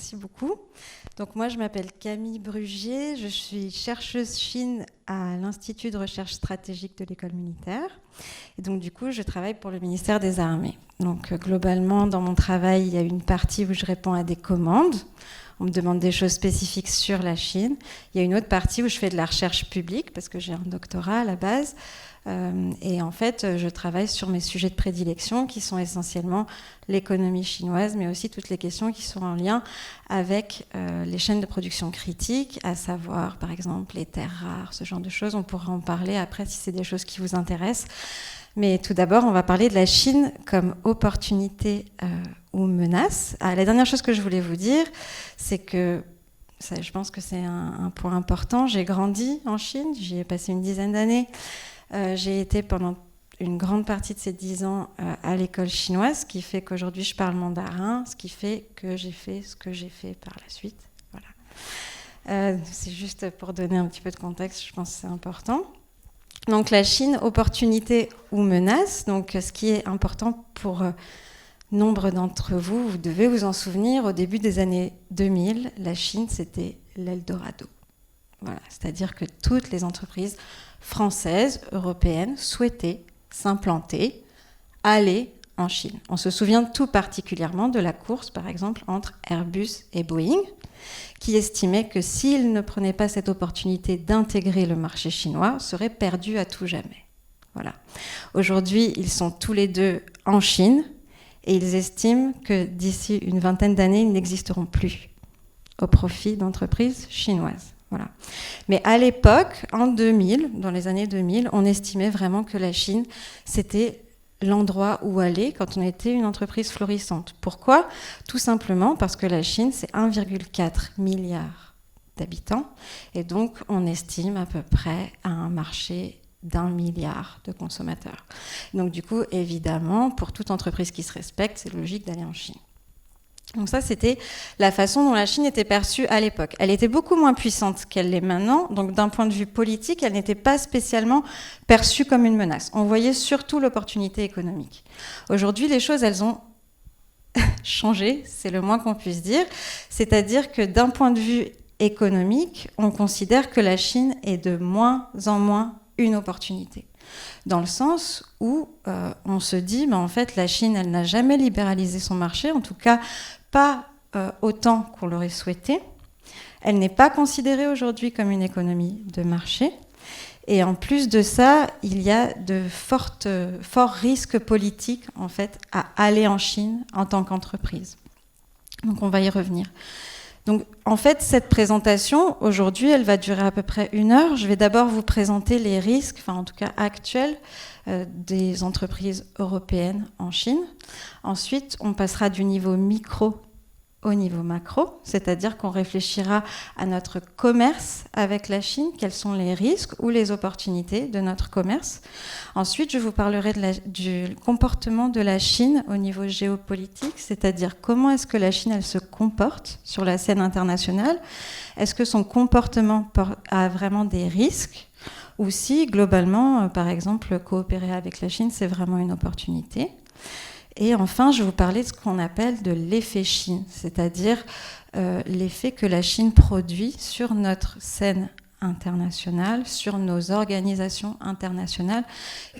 merci beaucoup. Donc moi, je m'appelle Camille Brugier, je suis chercheuse Chine à l'Institut de recherche stratégique de l'École militaire. Et donc du coup, je travaille pour le ministère des Armées. Donc globalement, dans mon travail, il y a une partie où je réponds à des commandes. On me demande des choses spécifiques sur la Chine. Il y a une autre partie où je fais de la recherche publique, parce que j'ai un doctorat à la base. Et en fait, je travaille sur mes sujets de prédilection, qui sont essentiellement l'économie chinoise, mais aussi toutes les questions qui sont en lien avec les chaînes de production critiques, à savoir, par exemple, les terres rares, ce genre de choses. On pourra en parler après si c'est des choses qui vous intéressent. Mais tout d'abord, on va parler de la Chine comme opportunité ou menace. La dernière chose que je voulais vous dire, c'est que je pense que c'est un point important. J'ai grandi en Chine, j'y ai passé une dizaine d'années. J'ai été pendant une grande partie de ces 10 ans à l'école chinoise, ce qui fait qu'aujourd'hui je parle mandarin, ce qui fait que j'ai fait ce que j'ai fait par la suite. Voilà. C'est juste pour donner un petit peu de contexte, je pense que c'est important. Donc la Chine, opportunité ou menace. Donc ce qui est important pour nombre d'entre vous, vous devez vous en souvenir, au début des années 2000, la Chine c'était l'Eldorado. Voilà. C'est-à-dire que toutes les entreprises françaises, européennes, souhaitaient s'implanter, aller en Chine. On se souvient tout particulièrement de la course, par exemple, entre Airbus et Boeing, qui estimaient que s'ils ne prenaient pas cette opportunité d'intégrer le marché chinois, seraient perdus à tout jamais. Voilà. Aujourd'hui, ils sont tous les deux en Chine et ils estiment que d'ici une vingtaine d'années, ils n'existeront plus au profit d'entreprises chinoises. Voilà. Mais à l'époque, en 2000, dans les années 2000, on estimait vraiment que la Chine, c'était l'endroit où aller quand on était une entreprise florissante. Pourquoi ? Tout simplement parce que la Chine, c'est 1,4 milliard d'habitants. Et donc, on estime à peu près à un marché d'1 milliard de consommateurs. Donc, du coup, évidemment, pour toute entreprise qui se respecte, c'est logique d'aller en Chine. Donc ça, c'était la façon dont la Chine était perçue à l'époque. Elle était beaucoup moins puissante qu'elle l'est maintenant, donc d'un point de vue politique, elle n'était pas spécialement perçue comme une menace. On voyait surtout l'opportunité économique. Aujourd'hui, les choses, elles ont changé, c'est le moins qu'on puisse dire. C'est-à-dire que d'un point de vue économique, on considère que la Chine est de moins en moins une opportunité. Dans le sens où on se dit, en fait, la Chine, elle n'a jamais libéralisé son marché, en tout cas pas autant qu'on l'aurait souhaité. Elle n'est pas considérée aujourd'hui comme une économie de marché. Et en plus de ça, il y a de forts risques politiques, en fait, à aller en Chine en tant qu'entreprise. Donc on va y revenir. Donc, en fait, cette présentation, aujourd'hui, elle va durer à peu près 1 heure. Je vais d'abord vous présenter les risques, enfin en tout cas actuels, des entreprises européennes en Chine. Ensuite, on passera du niveau micro au niveau macro, c'est-à-dire qu'on réfléchira à notre commerce avec la Chine, quels sont les risques ou les opportunités de notre commerce. Ensuite, je vous parlerai du comportement de la Chine au niveau géopolitique, c'est-à-dire comment est-ce que la Chine elle se comporte sur la scène internationale. Est-ce que son comportement a vraiment des risques ou si, globalement, par exemple, coopérer avec la Chine, c'est vraiment une opportunité. Et enfin, je vais vous parler de ce qu'on appelle de l'effet Chine, c'est-à-dire l'effet que la Chine produit sur notre scène internationale, sur nos organisations internationales,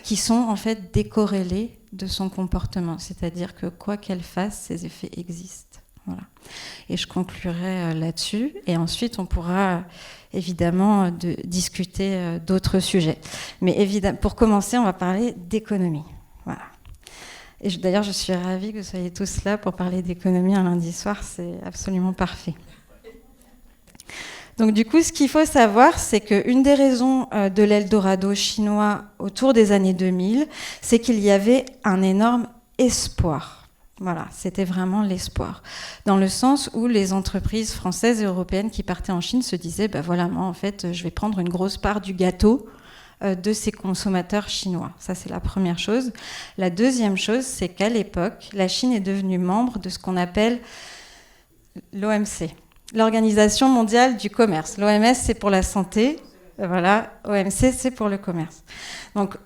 qui sont en fait décorrélées de son comportement, c'est-à-dire que quoi qu'elle fasse, ces effets existent. Voilà. Et je conclurai là-dessus, et ensuite on pourra évidemment discuter d'autres sujets. Mais évidemment, pour commencer, on va parler d'économie. Voilà. Et d'ailleurs, je suis ravie que vous soyez tous là pour parler d'économie un lundi soir, c'est absolument parfait. Donc du coup, ce qu'il faut savoir, c'est qu'une des raisons de l'Eldorado chinois autour des années 2000, c'est qu'il y avait un énorme espoir. Voilà, c'était vraiment l'espoir. Dans le sens où les entreprises françaises et européennes qui partaient en Chine se disaient, voilà, moi en fait, je vais prendre une grosse part du gâteau de ces consommateurs chinois. Ça, c'est la première chose. La deuxième chose, c'est qu'à l'époque, la Chine est devenue membre de ce qu'on appelle l'OMC, l'Organisation mondiale du commerce. L'OMS, c'est pour la santé. Voilà, OMC, c'est pour le commerce. Donc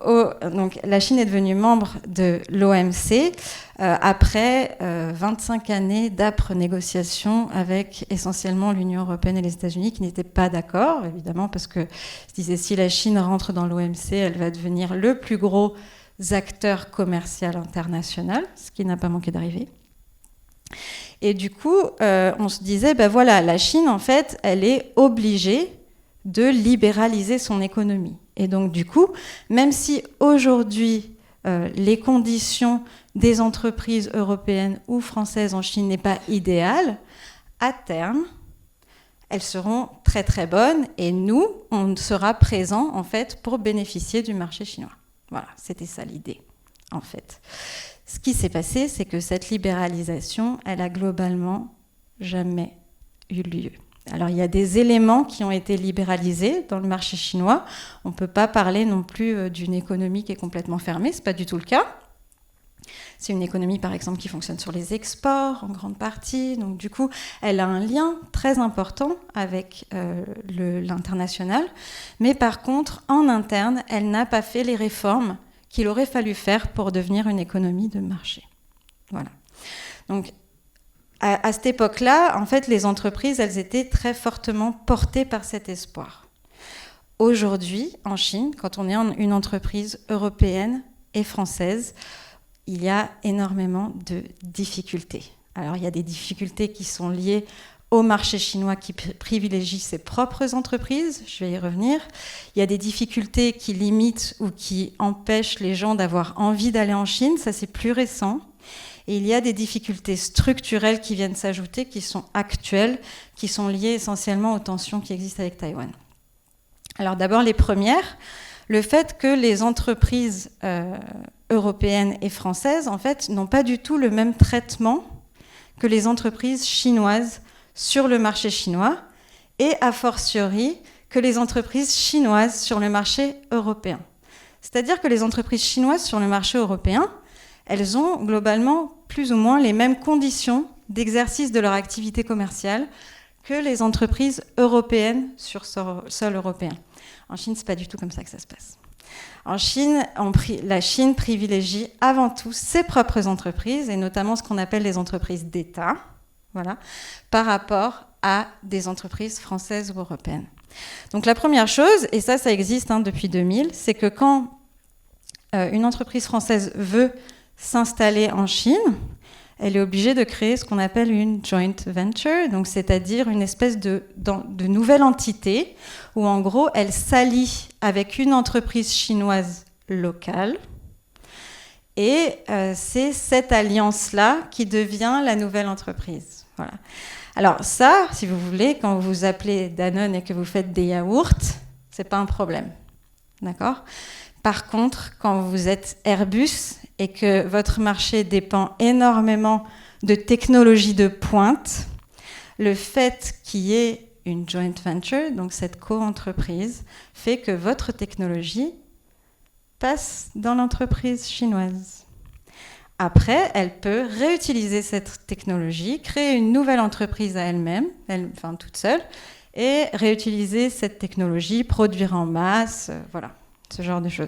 la Chine est devenue membre de l'OMC après 25 années d'âpres négociations avec essentiellement l'Union européenne et les États-Unis qui n'étaient pas d'accord, évidemment, parce que se disait si la Chine rentre dans l'OMC, elle va devenir le plus gros acteur commercial international, ce qui n'a pas manqué d'arriver. Et du coup, on se disait, ben voilà, la Chine, en fait, elle est obligée de libéraliser son économie. Et donc, du coup, même si aujourd'hui, les conditions des entreprises européennes ou françaises en Chine n'est pas idéales, à terme, elles seront très très bonnes et nous, on sera présents en fait pour bénéficier du marché chinois. Voilà, c'était ça l'idée, en fait. Ce qui s'est passé, c'est que cette libéralisation, elle a globalement jamais eu lieu. Alors, il y a des éléments qui ont été libéralisés dans le marché chinois. On ne peut pas parler non plus d'une économie qui est complètement fermée, ce n'est pas du tout le cas. C'est une économie, par exemple, qui fonctionne sur les exports en grande partie. Donc, du coup, elle a un lien très important avec l'international. Mais par contre, en interne, elle n'a pas fait les réformes qu'il aurait fallu faire pour devenir une économie de marché. Voilà. Donc, à cette époque-là, en fait, les entreprises, elles étaient très fortement portées par cet espoir. Aujourd'hui, en Chine, quand on est une entreprise européenne et française, il y a énormément de difficultés. Alors, il y a des difficultés qui sont liées au marché chinois qui privilégie ses propres entreprises, je vais y revenir. Il y a des difficultés qui limitent ou qui empêchent les gens d'avoir envie d'aller en Chine, ça c'est plus récent. Et il y a des difficultés structurelles qui viennent s'ajouter, qui sont actuelles, qui sont liées essentiellement aux tensions qui existent avec Taïwan. Alors d'abord les premières, le fait que les entreprises européennes et françaises, en fait, n'ont pas du tout le même traitement que les entreprises chinoises sur le marché chinois, et a fortiori que les entreprises chinoises sur le marché européen. C'est-à-dire que les entreprises chinoises sur le marché européen, elles ont globalement plus ou moins les mêmes conditions d'exercice de leur activité commerciale que les entreprises européennes sur sol européen. En Chine, c'est pas du tout comme ça que ça se passe. En Chine, la Chine privilégie avant tout ses propres entreprises, et notamment ce qu'on appelle les entreprises d'État, voilà, par rapport à des entreprises françaises ou européennes. Donc la première chose, et ça existe depuis 2000, c'est que quand une entreprise française veut s'installer en Chine, elle est obligée de créer ce qu'on appelle une joint venture, donc c'est-à-dire une espèce de nouvelle entité où en gros elle s'allie avec une entreprise chinoise locale, et c'est cette alliance-là qui devient la nouvelle entreprise. Voilà. Alors ça, si vous voulez, quand vous vous appelez Danone et que vous faites des yaourts, c'est pas un problème, d'accord ? Par contre, quand vous êtes Airbus et que votre marché dépend énormément de technologies de pointe, le fait qu'il y ait une joint venture, donc cette co-entreprise, fait que votre technologie passe dans l'entreprise chinoise. Après, elle peut réutiliser cette technologie, créer une nouvelle entreprise à elle-même, toute seule, et réutiliser cette technologie, produire en masse, voilà, ce genre de choses.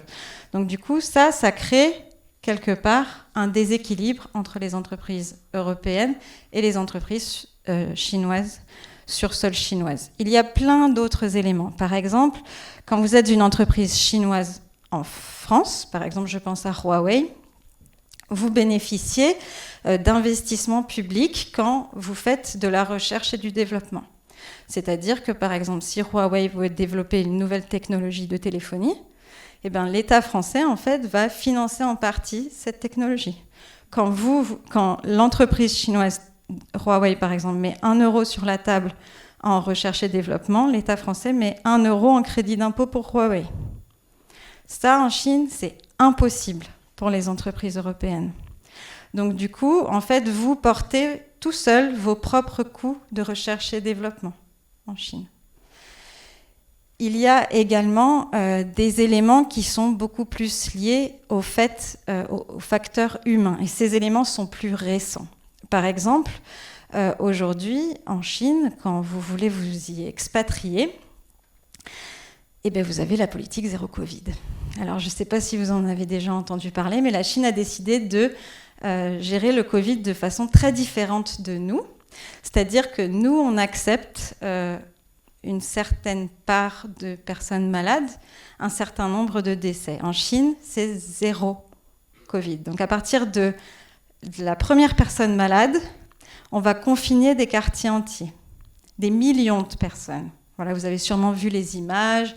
Donc du coup, ça crée quelque part un déséquilibre entre les entreprises européennes et les entreprises chinoises sur sol chinoise. Il y a plein d'autres éléments. Par exemple, quand vous êtes une entreprise chinoise en France, par exemple, je pense à Huawei, vous bénéficiez d'investissements publics quand vous faites de la recherche et du développement. C'est-à-dire que, par exemple, si Huawei veut développer une nouvelle technologie de téléphonie, eh bien, l'État français, en fait, va financer en partie cette technologie. Quand l'entreprise chinoise, Huawei, par exemple, met 1 euro sur la table en recherche et développement, l'État français met 1 euro en crédit d'impôt pour Huawei. Ça, en Chine, c'est impossible pour les entreprises européennes. Donc, du coup, en fait, vous portez tout seul vos propres coûts de recherche et développement en Chine. Il y a également des éléments qui sont beaucoup plus liés aux facteurs humains. Et ces éléments sont plus récents. Par exemple, aujourd'hui, en Chine, quand vous voulez vous y expatrier, Et bien, vous avez la politique zéro Covid. Alors, je ne sais pas si vous en avez déjà entendu parler, mais la Chine a décidé de gérer le Covid de façon très différente de nous. C'est-à-dire que nous, on accepte une certaine part de personnes malades, un certain nombre de décès. En Chine, c'est zéro Covid. Donc, à partir de la première personne malade, on va confiner des quartiers entiers, des millions de personnes. Voilà, vous avez sûrement vu les images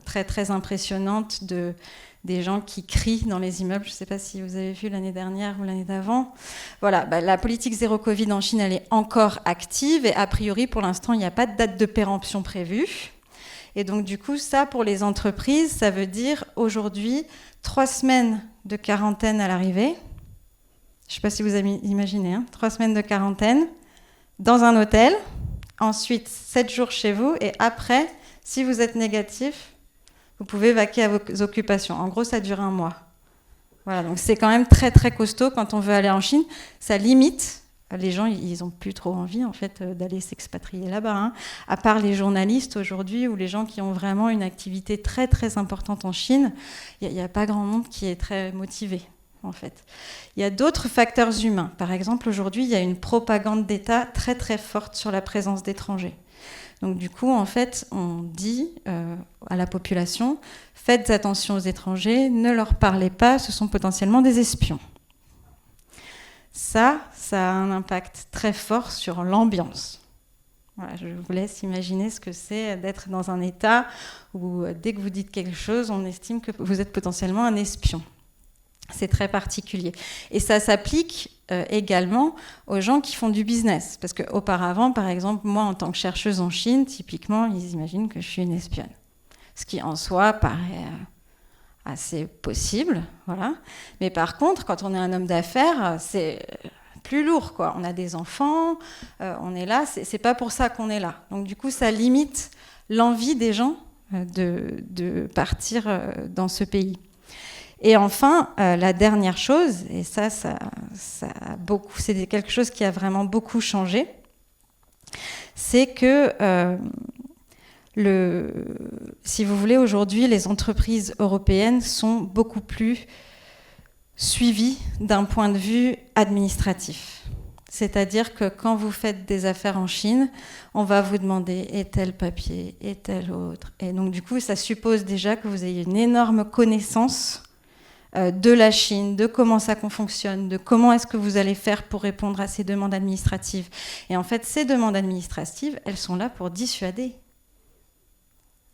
très, très impressionnantes des gens qui crient dans les immeubles. Je ne sais pas si vous avez vu l'année dernière ou l'année d'avant. Voilà, la politique zéro Covid en Chine, elle est encore active et a priori, pour l'instant, il n'y a pas de date de péremption prévue. Et donc, du coup, ça, pour les entreprises, ça veut dire aujourd'hui 3 semaines de quarantaine à l'arrivée. Je ne sais pas si vous avez imaginé, 3 semaines de quarantaine dans un hôtel. Ensuite, 7 jours chez vous. Et après, si vous êtes négatif, vous pouvez vaquer à vos occupations. En gros, ça dure 1 mois. Voilà, donc c'est quand même très, très costaud quand on veut aller en Chine. Ça limite. Les gens, ils n'ont plus trop envie, en fait, d'aller s'expatrier là-bas. À part les journalistes aujourd'hui ou les gens qui ont vraiment une activité très, très importante en Chine, il n'y a pas grand monde qui est très motivé, en fait. Il y a d'autres facteurs humains. Par exemple, aujourd'hui, il y a une propagande d'État très, très forte sur la présence d'étrangers. Donc du coup, en fait, on dit à la population, faites attention aux étrangers, ne leur parlez pas, ce sont potentiellement des espions. Ça a un impact très fort sur l'ambiance. Voilà, je vous laisse imaginer ce que c'est d'être dans un état où dès que vous dites quelque chose, on estime que vous êtes potentiellement un espion. C'est très particulier. Et ça s'applique également aux gens qui font du business. Parce qu'auparavant, par exemple, moi, en tant que chercheuse en Chine, typiquement, ils imaginent que je suis une espionne. Ce qui, en soi, paraît assez possible. Voilà. Mais par contre, quand on est un homme d'affaires, c'est plus lourd, quoi. On a des enfants, on est là. C'est pas pour ça qu'on est là. Donc, du coup, ça limite l'envie des gens de partir dans ce pays. Et enfin, la dernière chose, et ça a beaucoup, c'est quelque chose qui a vraiment beaucoup changé, c'est que, si vous voulez, aujourd'hui, les entreprises européennes sont beaucoup plus suivies d'un point de vue administratif. C'est-à-dire que quand vous faites des affaires en Chine, on va vous demander et tel papier, et tel autre. Et donc, du coup, ça suppose déjà que vous ayez une énorme connaissance de la Chine, de comment ça fonctionne, de comment est-ce que vous allez faire pour répondre à ces demandes administratives. Et en fait, ces demandes administratives, elles sont là pour dissuader.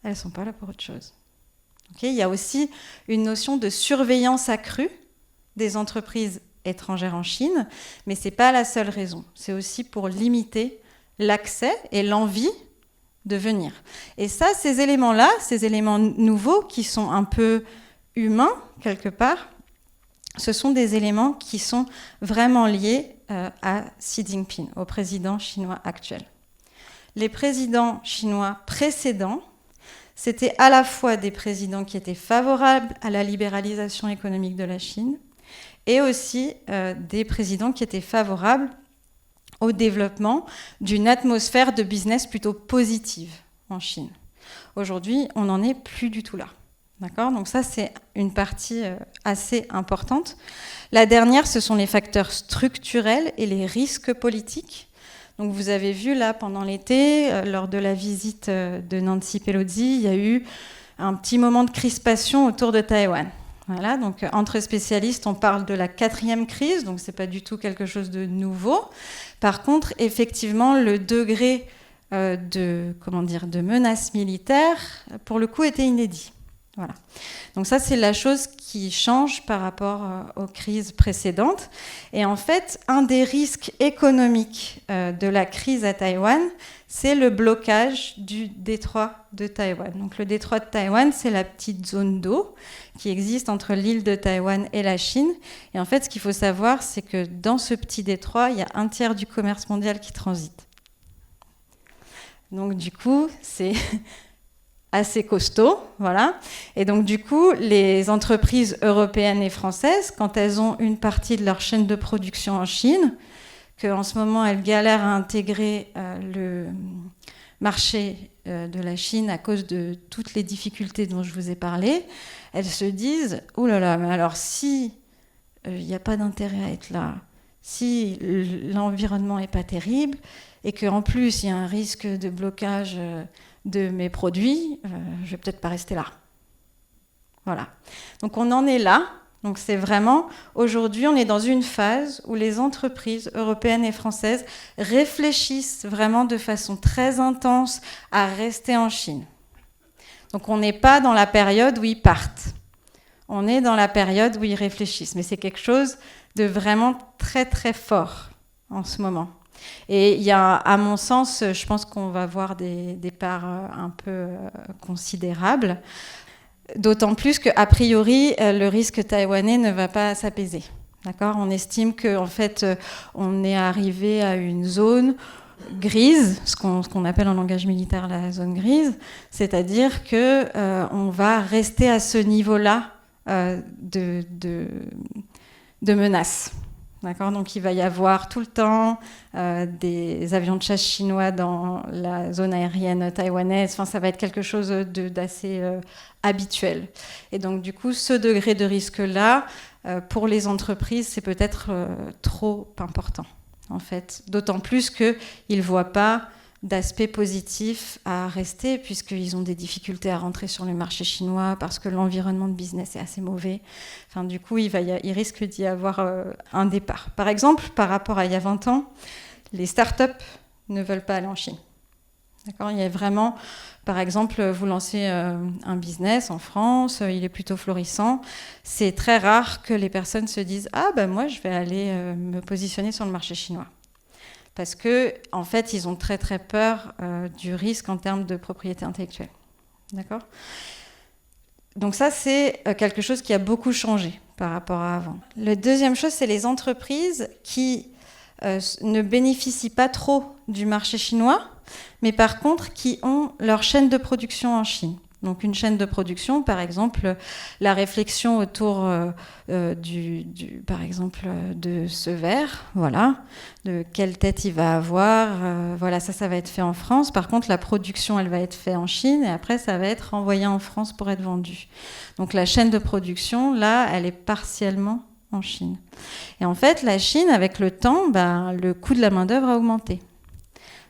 Elles ne sont pas là pour autre chose. Okay, il y a aussi une notion de surveillance accrue des entreprises étrangères en Chine, mais ce n'est pas la seule raison. C'est aussi pour limiter l'accès et l'envie de venir. Et ça, ces éléments-là, ces éléments nouveaux qui sont un peu humains, quelque part, ce sont des éléments qui sont vraiment liés à Xi Jinping, au président chinois actuel. Les présidents chinois précédents, c'était à la fois des présidents qui étaient favorables à la libéralisation économique de la Chine et aussi des présidents qui étaient favorables au développement d'une atmosphère de business plutôt positive en Chine. Aujourd'hui, on n'en est plus du tout là. D'accord ? Donc ça, c'est une partie assez importante. La dernière, ce sont les facteurs structurels et les risques politiques. Donc vous avez vu là, pendant l'été, lors de la visite de Nancy Pelosi, il y a eu un petit moment de crispation autour de Taïwan. Voilà, donc entre spécialistes, on parle de la 4e crise, donc c'est pas du tout quelque chose de nouveau. Par contre, effectivement, le degré de menace militaire, pour le coup, était inédit. Voilà. Donc ça, c'est la chose qui change par rapport aux crises précédentes. Et en fait, un des risques économiques de la crise à Taïwan, c'est le blocage du détroit de Taïwan. Donc le détroit de Taïwan, c'est la petite zone d'eau qui existe entre l'île de Taïwan et la Chine. Et en fait, ce qu'il faut savoir, c'est que dans ce petit détroit, il y a 1/3 du commerce mondial qui transite. Donc du coup, c'est assez costaud, voilà. Et donc du coup, les entreprises européennes et françaises, quand elles ont une partie de leur chaîne de production en Chine, qu'en ce moment elles galèrent à intégrer le marché de la Chine à cause de toutes les difficultés dont je vous ai parlé, elles se disent « Oh là là, mais alors si il n'y a pas d'intérêt à être là, si l'environnement n'est pas terrible et qu'en plus il y a un risque de blocage de mes produits, je ne vais peut-être pas rester là. » Voilà. Donc on en est là. Donc c'est vraiment, aujourd'hui, on est dans une phase où les entreprises européennes et françaises réfléchissent vraiment de façon très intense à rester en Chine. Donc on n'est pas dans la période où ils partent. On est dans la période où ils réfléchissent. Mais c'est quelque chose de vraiment très très fort en ce moment. Et il y a, à mon sens, je pense qu'on va voir des parts un peu considérables. D'autant plus qu'a priori, le risque taïwanais ne va pas s'apaiser. D'accord ? On estime qu'en fait, on est arrivé à une zone grise, ce qu'on appelle en langage militaire la zone grise, c'est-à-dire qu'on va rester à ce niveau-là de menaces. D'accord ? Donc il va y avoir tout le temps des avions de chasse chinois dans la zone aérienne taïwanaise. Enfin, ça va être quelque chose d'assez habituel. Et donc du coup, ce degré de risque-là, pour les entreprises, c'est peut-être trop important, en fait. D'autant plus qu'ils ne voient pas d'aspect positif à rester, puisqu'ils ont des difficultés à rentrer sur le marché chinois, parce que l'environnement de business est assez mauvais. Enfin, du coup, il risque d'y avoir un départ. Par exemple, par rapport à il y a 20 ans, les startups ne veulent pas aller en Chine. D'accord ? Il y a vraiment, par exemple, vous lancez un business en France, il est plutôt florissant. C'est très rare que les personnes se disent « Ah, ben moi, je vais aller me positionner sur le marché chinois ». Parce qu'en fait, ils ont très très peur du risque en termes de propriété intellectuelle. D'accord ? Donc ça, c'est quelque chose qui a beaucoup changé par rapport à avant. La deuxième chose, c'est les entreprises qui ne bénéficient pas trop du marché chinois, mais par contre, qui ont leur chaîne de production en Chine. Donc une chaîne de production, par exemple, la réflexion autour par exemple, de ce verre, voilà, de quelle tête il va avoir, voilà, ça va être fait en France. Par contre, la production, elle va être faite en Chine et après, ça va être envoyé en France pour être vendu. Donc la chaîne de production, là, elle est partiellement en Chine. Et en fait, la Chine, avec le temps, le coût de la main-d'œuvre a augmenté.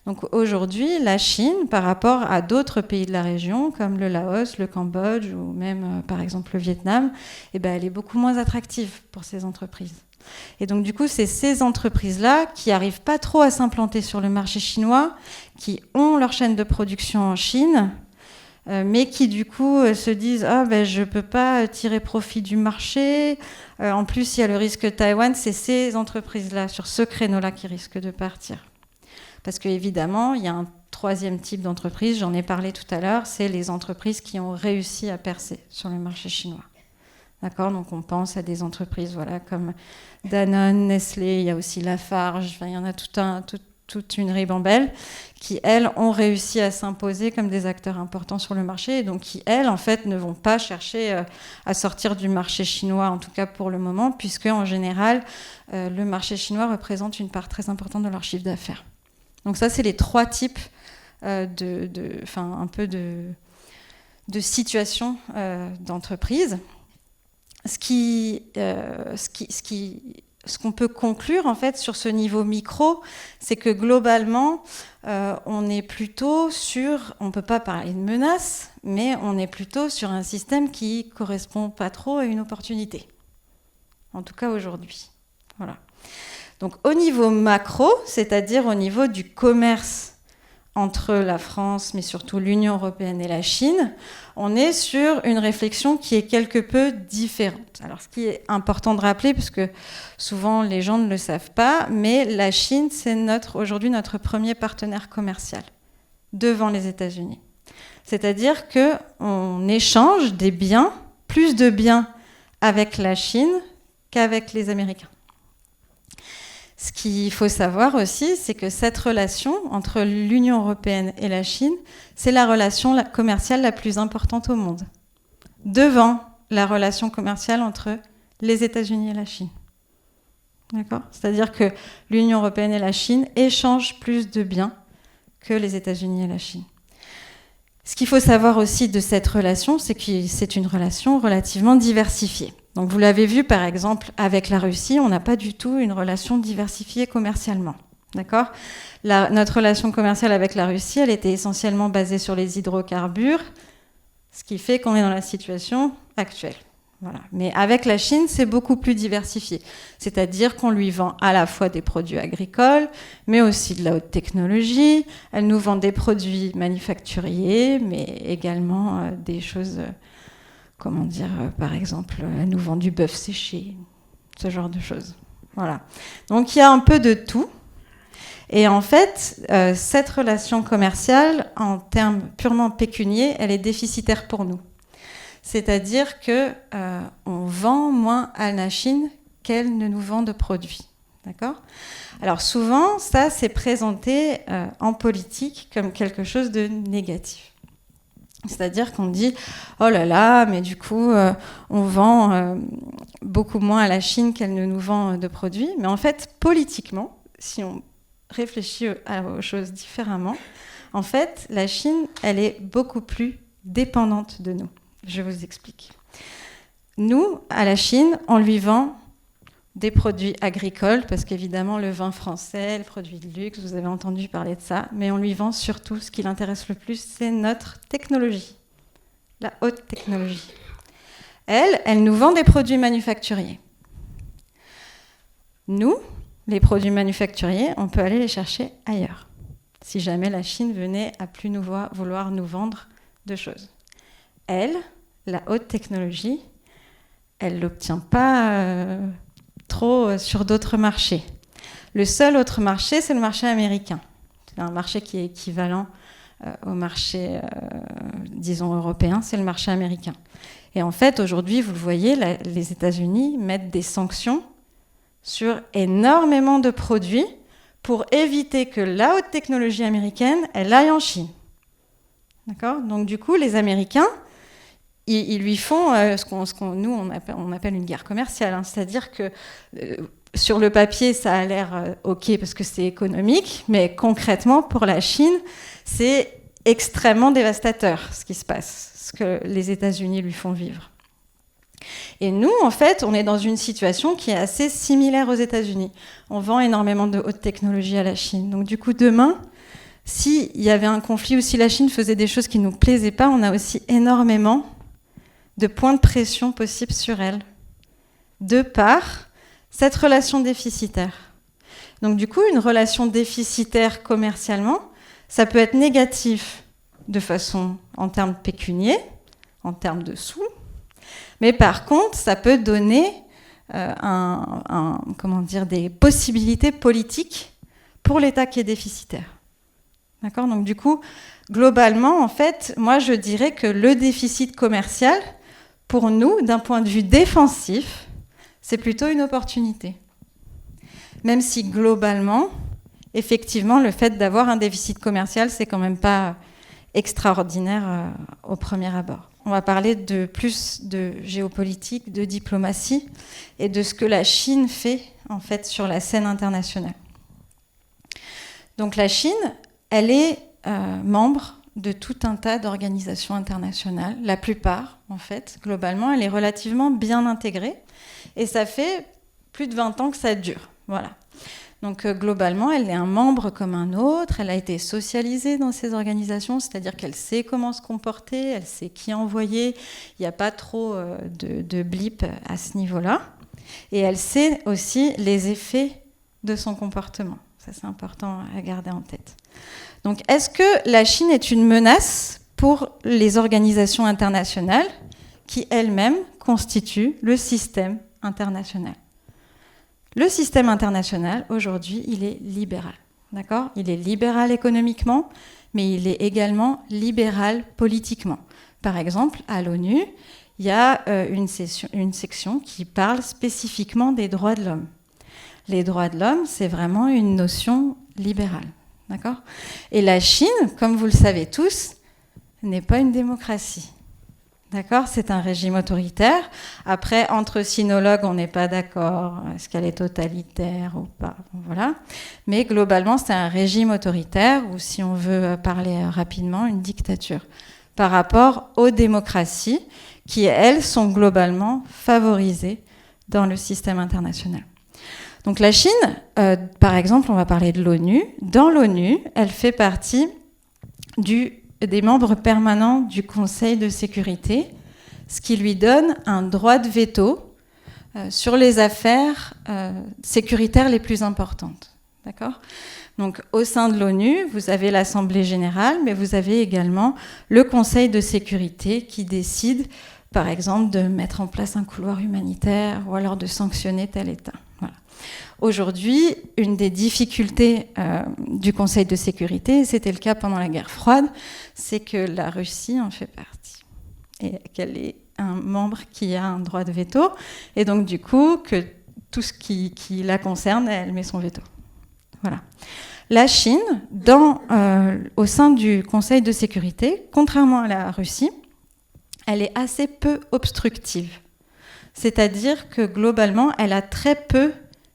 Donc aujourd'hui, la Chine, par rapport à d'autres pays de la région, comme le Laos, le Cambodge ou même, par exemple, le Vietnam, elle est beaucoup moins attractive pour ces entreprises. Et donc, du coup, c'est ces entreprises-là qui n'arrivent pas trop à s'implanter sur le marché chinois, qui ont leur chaîne de production en Chine, mais qui, du coup, se disent « Ah, je ne peux pas tirer profit du marché. En plus, il y a le risque Taïwan. » C'est ces entreprises-là, sur ce créneau-là, qui risquent de partir. Parce qu'évidemment, il y a un troisième type d'entreprise, j'en ai parlé tout à l'heure, c'est les entreprises qui ont réussi à percer sur le marché chinois. D'accord ? Donc on pense à des entreprises comme Danone, Nestlé, il y a aussi Lafarge, il y en a toute une ribambelle qui, elles, ont réussi à s'imposer comme des acteurs importants sur le marché et donc qui, elles, en fait, ne vont pas chercher à sortir du marché chinois, en tout cas pour le moment, puisque en général, le marché chinois représente une part très importante de leur chiffre d'affaires. Donc ça, c'est les trois types de situations d'entreprise. Ce qu'on peut conclure en fait sur ce niveau micro, c'est que globalement, on est plutôt sur, on ne peut pas parler de menace, mais on est plutôt sur un système qui ne correspond pas trop à une opportunité. En tout cas aujourd'hui. Voilà. Donc au niveau macro, c'est-à-dire au niveau du commerce entre la France, mais surtout l'Union européenne et la Chine, on est sur une réflexion qui est quelque peu différente. Alors ce qui est important de rappeler, parce que souvent les gens ne le savent pas, mais la Chine, c'est aujourd'hui notre premier partenaire commercial, devant les États-Unis. C'est-à-dire qu'on échange des biens, plus de biens avec la Chine qu'avec les Américains. Ce qu'il faut savoir aussi, c'est que cette relation entre l'Union européenne et la Chine, c'est la relation commerciale la plus importante au monde, devant la relation commerciale entre les États-Unis et la Chine. D'accord ? C'est-à-dire que l'Union européenne et la Chine échangent plus de biens que les États-Unis et la Chine. Ce qu'il faut savoir aussi de cette relation, c'est que c'est une relation relativement diversifiée. Donc vous l'avez vu par exemple avec la Russie, on n'a pas du tout une relation diversifiée commercialement. D'accord ? Notre relation commerciale avec la Russie, elle était essentiellement basée sur les hydrocarbures, ce qui fait qu'on est dans la situation actuelle. Voilà. Mais avec la Chine, c'est beaucoup plus diversifié. C'est-à-dire qu'on lui vend à la fois des produits agricoles, mais aussi de la haute technologie. Elle nous vend des produits manufacturiers, mais également des choses, par exemple, elle nous vend du bœuf séché, ce genre de choses. Voilà. Donc il y a un peu de tout. Et en fait, cette relation commerciale, en termes purement pécuniaires, elle est déficitaire pour nous. C'est-à-dire qu'on vend moins à la Chine qu'elle ne nous vend de produits. D'accord ? Alors souvent, ça, c'est présenté en politique comme quelque chose de négatif. C'est-à-dire qu'on dit « Oh là là, mais du coup, on vend beaucoup moins à la Chine qu'elle ne nous vend de produits. » Mais en fait, politiquement, si on réfléchit aux choses différemment, en fait, la Chine, elle est beaucoup plus dépendante de nous. Je vous explique. Nous, à la Chine, on lui vend des produits agricoles, parce qu'évidemment, le vin français, le produit de luxe, vous avez entendu parler de ça, mais on lui vend surtout, ce qui l'intéresse le plus, c'est notre technologie, la haute technologie. Elle nous vend des produits manufacturiers. Nous, les produits manufacturiers, on peut aller les chercher ailleurs, si jamais la Chine venait à plus vouloir nous vendre de choses. Elle, la haute technologie, elle ne l'obtient pas trop sur d'autres marchés. Le seul autre marché, c'est le marché américain. C'est un marché qui est équivalent au marché, disons, européen, c'est le marché américain. Et en fait, aujourd'hui, vous le voyez, les États-Unis mettent des sanctions sur énormément de produits pour éviter que la haute technologie américaine, elle aille en Chine. D'accord ? Donc du coup, les Américains, ils lui font ce qu'on nous, on appelle une guerre commerciale. Hein. C'est-à-dire que sur le papier, ça a l'air OK parce que c'est économique, mais concrètement, pour la Chine, c'est extrêmement dévastateur ce qui se passe, ce que les États-Unis lui font vivre. Et nous, en fait, on est dans une situation qui est assez similaire aux États-Unis. On vend énormément de haute technologie à la Chine. Donc du coup, demain, s'il y avait un conflit ou si la Chine faisait des choses qui ne nous plaisaient pas, on a aussi énormément de points de pression possibles sur elle, de par cette relation déficitaire. Donc du coup, une relation déficitaire commercialement, ça peut être négatif de façon en termes pécuniaires, en termes de sous, mais par contre, ça peut donner des possibilités politiques pour l'État qui est déficitaire. D'accord ? Donc du coup, globalement, en fait, moi je dirais que le déficit commercial, pour nous, d'un point de vue défensif, c'est plutôt une opportunité. Même si globalement, effectivement, le fait d'avoir un déficit commercial, c'est quand même pas extraordinaire au premier abord. On va parler plus de géopolitique, de diplomatie et de ce que la Chine fait en fait sur la scène internationale. Donc la Chine, elle est membre de tout un tas d'organisations internationales. La plupart, en fait, globalement, elle est relativement bien intégrée et ça fait plus de 20 ans que ça dure. Voilà. Donc globalement, elle est un membre comme un autre, elle a été socialisée dans ces organisations, c'est-à-dire qu'elle sait comment se comporter, elle sait qui envoyer, il n'y a pas trop de blip à ce niveau-là. Et elle sait aussi les effets de son comportement. Ça, c'est important à garder en tête. Donc est-ce que la Chine est une menace pour les organisations internationales qui elles-mêmes constituent le système international ? Le système international, aujourd'hui, il est libéral. D'accord ? Il est libéral économiquement, mais il est également libéral politiquement. Par exemple, à l'ONU, il y a une section qui parle spécifiquement des droits de l'homme. Les droits de l'homme, c'est vraiment une notion libérale. D'accord ? Et la Chine, comme vous le savez tous, n'est pas une démocratie. D'accord, c'est un régime autoritaire. Après, entre sinologues, on n'est pas d'accord. Est-ce qu'elle est totalitaire ou pas? Voilà. Mais globalement, c'est un régime autoritaire ou, si on veut parler rapidement, une dictature par rapport aux démocraties qui, elles, sont globalement favorisées dans le système international. Donc la Chine, par exemple, on va parler de l'ONU. Dans l'ONU, elle fait partie des membres permanents du Conseil de sécurité, ce qui lui donne un droit de veto sur les affaires sécuritaires les plus importantes. D'accord ? Donc, au sein de l'ONU, vous avez l'Assemblée générale, mais vous avez également le Conseil de sécurité qui décide, par exemple, de mettre en place un couloir humanitaire ou alors de sanctionner tel État. Voilà. Aujourd'hui, une des difficultés du Conseil de sécurité, c'était le cas pendant la guerre froide, c'est que la Russie en fait partie et qu'elle est un membre qui a un droit de veto, et donc du coup, que tout ce qui la concerne, elle met son veto. Voilà. La Chine, au sein du Conseil de sécurité, contrairement à la Russie, elle est assez peu obstructive. C'est-à-dire que globalement, elle a très peu